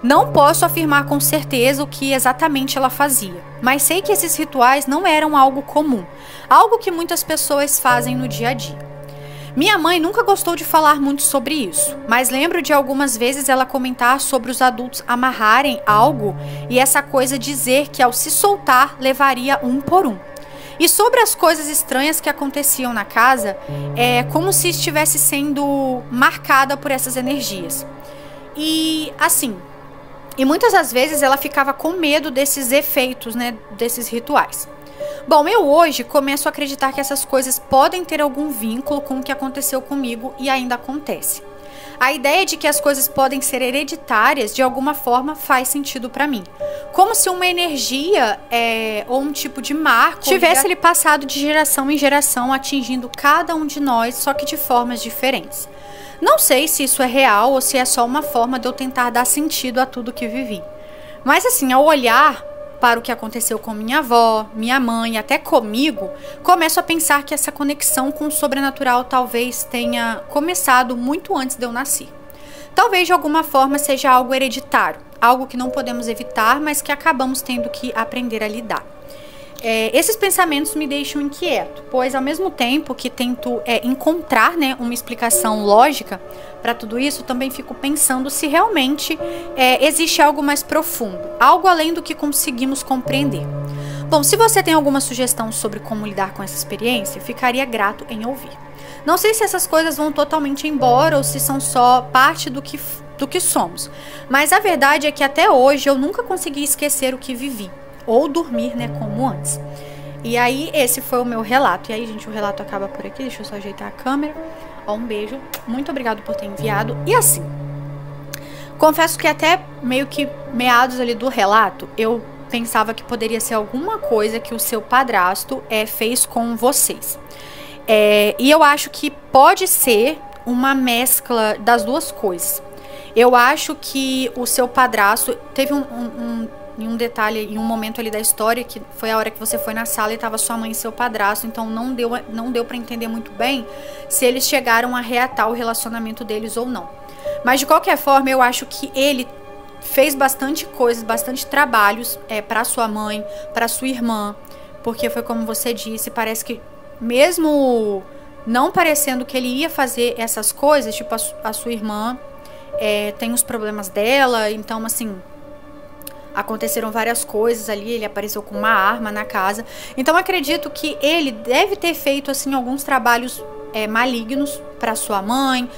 A: Não posso afirmar com certeza o que exatamente ela fazia, mas sei que esses rituais não eram algo comum, algo que muitas pessoas fazem no dia a dia. Minha mãe nunca gostou de falar muito sobre isso, mas lembro de algumas vezes ela comentar sobre os adultos amarrarem algo e essa coisa dizer que ao se soltar levaria um por um. E sobre as coisas estranhas que aconteciam na casa, como se estivesse sendo marcada por essas energias. E muitas das vezes ela ficava com medo desses efeitos, né, desses rituais. Bom, eu hoje começo a acreditar que essas coisas podem ter algum vínculo com o que aconteceu comigo e ainda acontece. A ideia de que as coisas podem ser hereditárias de alguma forma faz sentido para mim. Como se uma energia ou um tipo de marco tivesse lhe passado de geração em geração, atingindo cada um de nós, só que de formas diferentes. Não sei se isso é real ou se é só uma forma de eu tentar dar sentido a tudo que vivi. Mas assim, ao olhar para o que aconteceu com minha avó, minha mãe e até comigo, começo a pensar que essa conexão com o sobrenatural talvez tenha começado muito antes de eu nascer. Talvez de alguma forma seja algo hereditário, algo que não podemos evitar, mas que acabamos tendo que aprender a lidar. Esses pensamentos me deixam inquieto, pois ao mesmo tempo que tento encontrar, né, uma explicação lógica para tudo isso, também fico pensando se realmente existe algo mais profundo, algo além do que conseguimos compreender. Bom, se você tem alguma sugestão sobre como lidar com essa experiência, ficaria grato em ouvir. Não sei se essas coisas vão totalmente embora ou se são só parte do que somos, mas a verdade é que até hoje eu nunca consegui esquecer o que vivi. Ou dormir, né, como antes. E aí, esse foi o meu relato. E aí, gente, o relato acaba por aqui. Deixa eu só ajeitar a câmera. Ó, um beijo. Muito obrigado por ter enviado. E assim, confesso que até meio que meados ali do relato, eu pensava que poderia ser alguma coisa que o seu padrasto fez com vocês. E eu acho que pode ser uma mescla das duas coisas. Eu acho que o seu padrasto teve em um detalhe, em um momento ali da história, que foi a hora que você foi na sala e estava sua mãe e seu padrasto, então não deu para entender muito bem se eles chegaram a reatar o relacionamento deles ou não. Mas de qualquer forma, eu acho que ele fez bastante coisas, bastante trabalhos para sua mãe, para sua irmã, porque foi como você disse, parece que mesmo não parecendo que ele ia fazer essas coisas, tipo a sua irmã tem os problemas dela, então assim, aconteceram várias coisas ali, ele apareceu com uma arma na casa. Então acredito que ele deve ter feito assim alguns trabalhos malignos para sua mãe,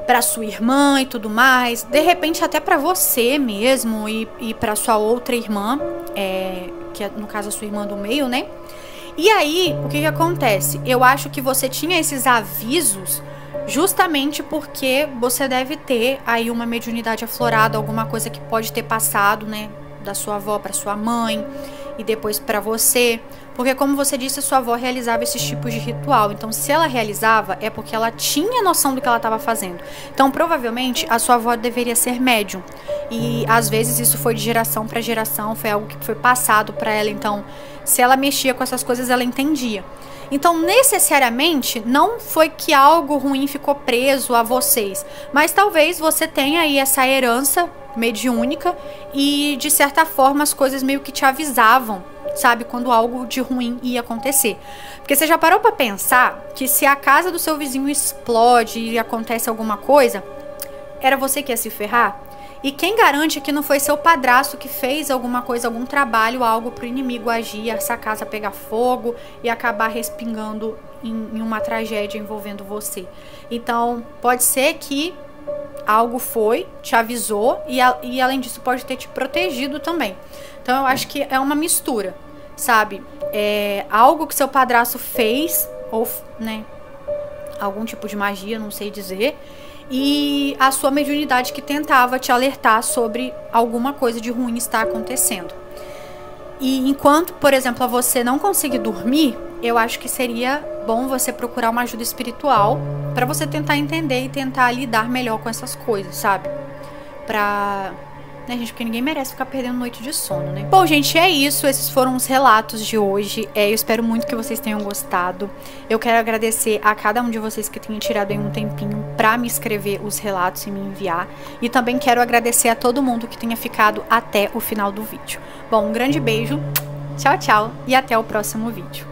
A: para sua irmã e tudo mais. De repente até para você mesmo e para sua outra irmã, que é no caso a sua irmã do meio, né? E aí, o que acontece? Eu acho que você tinha esses avisos justamente porque você deve ter aí uma mediunidade aflorada, alguma coisa que pode ter passado, né, da sua avó para sua mãe. e depois para você, porque como você disse, sua avó realizava esses tipos de ritual. Então, se ela realizava, é porque ela tinha noção do que ela estava fazendo. Então, provavelmente, a sua avó deveria ser médium. E às vezes isso foi de geração para geração, foi algo que foi passado para ela. Então, se ela mexia com essas coisas, ela entendia. Então, necessariamente, não foi que algo ruim ficou preso a vocês, mas talvez você tenha aí essa herança mediúnica e, de certa forma, as coisas meio que te avisavam, sabe, quando algo de ruim ia acontecer. Porque você já parou pra pensar que se a casa do seu vizinho explode e acontece alguma coisa, era você que ia se ferrar? E quem garante que não foi seu padrasto que fez alguma coisa, algum trabalho, algo pro inimigo agir, essa casa pegar fogo e acabar respingando em uma tragédia envolvendo você? Então, pode ser que algo te avisou e além disso pode ter te protegido também. Então, eu acho que é uma mistura, sabe? É algo que seu padrasto fez, ou, né, algum tipo de magia, não sei dizer, e a sua mediunidade que tentava te alertar sobre alguma coisa de ruim está acontecendo. E enquanto, por exemplo, você não conseguir dormir, eu acho que seria bom você procurar uma ajuda espiritual para você tentar entender e tentar lidar melhor com essas coisas, sabe? Né, gente, porque ninguém merece ficar perdendo noite de sono, né? Bom, gente, é isso. Esses foram os relatos de hoje. Eu espero muito que vocês tenham gostado. Eu quero agradecer a cada um de vocês que tenha tirado aí um tempinho pra me escrever os relatos e me enviar. E também quero agradecer a todo mundo que tenha ficado até o final do vídeo. Bom, um grande beijo, tchau, tchau e até o próximo vídeo.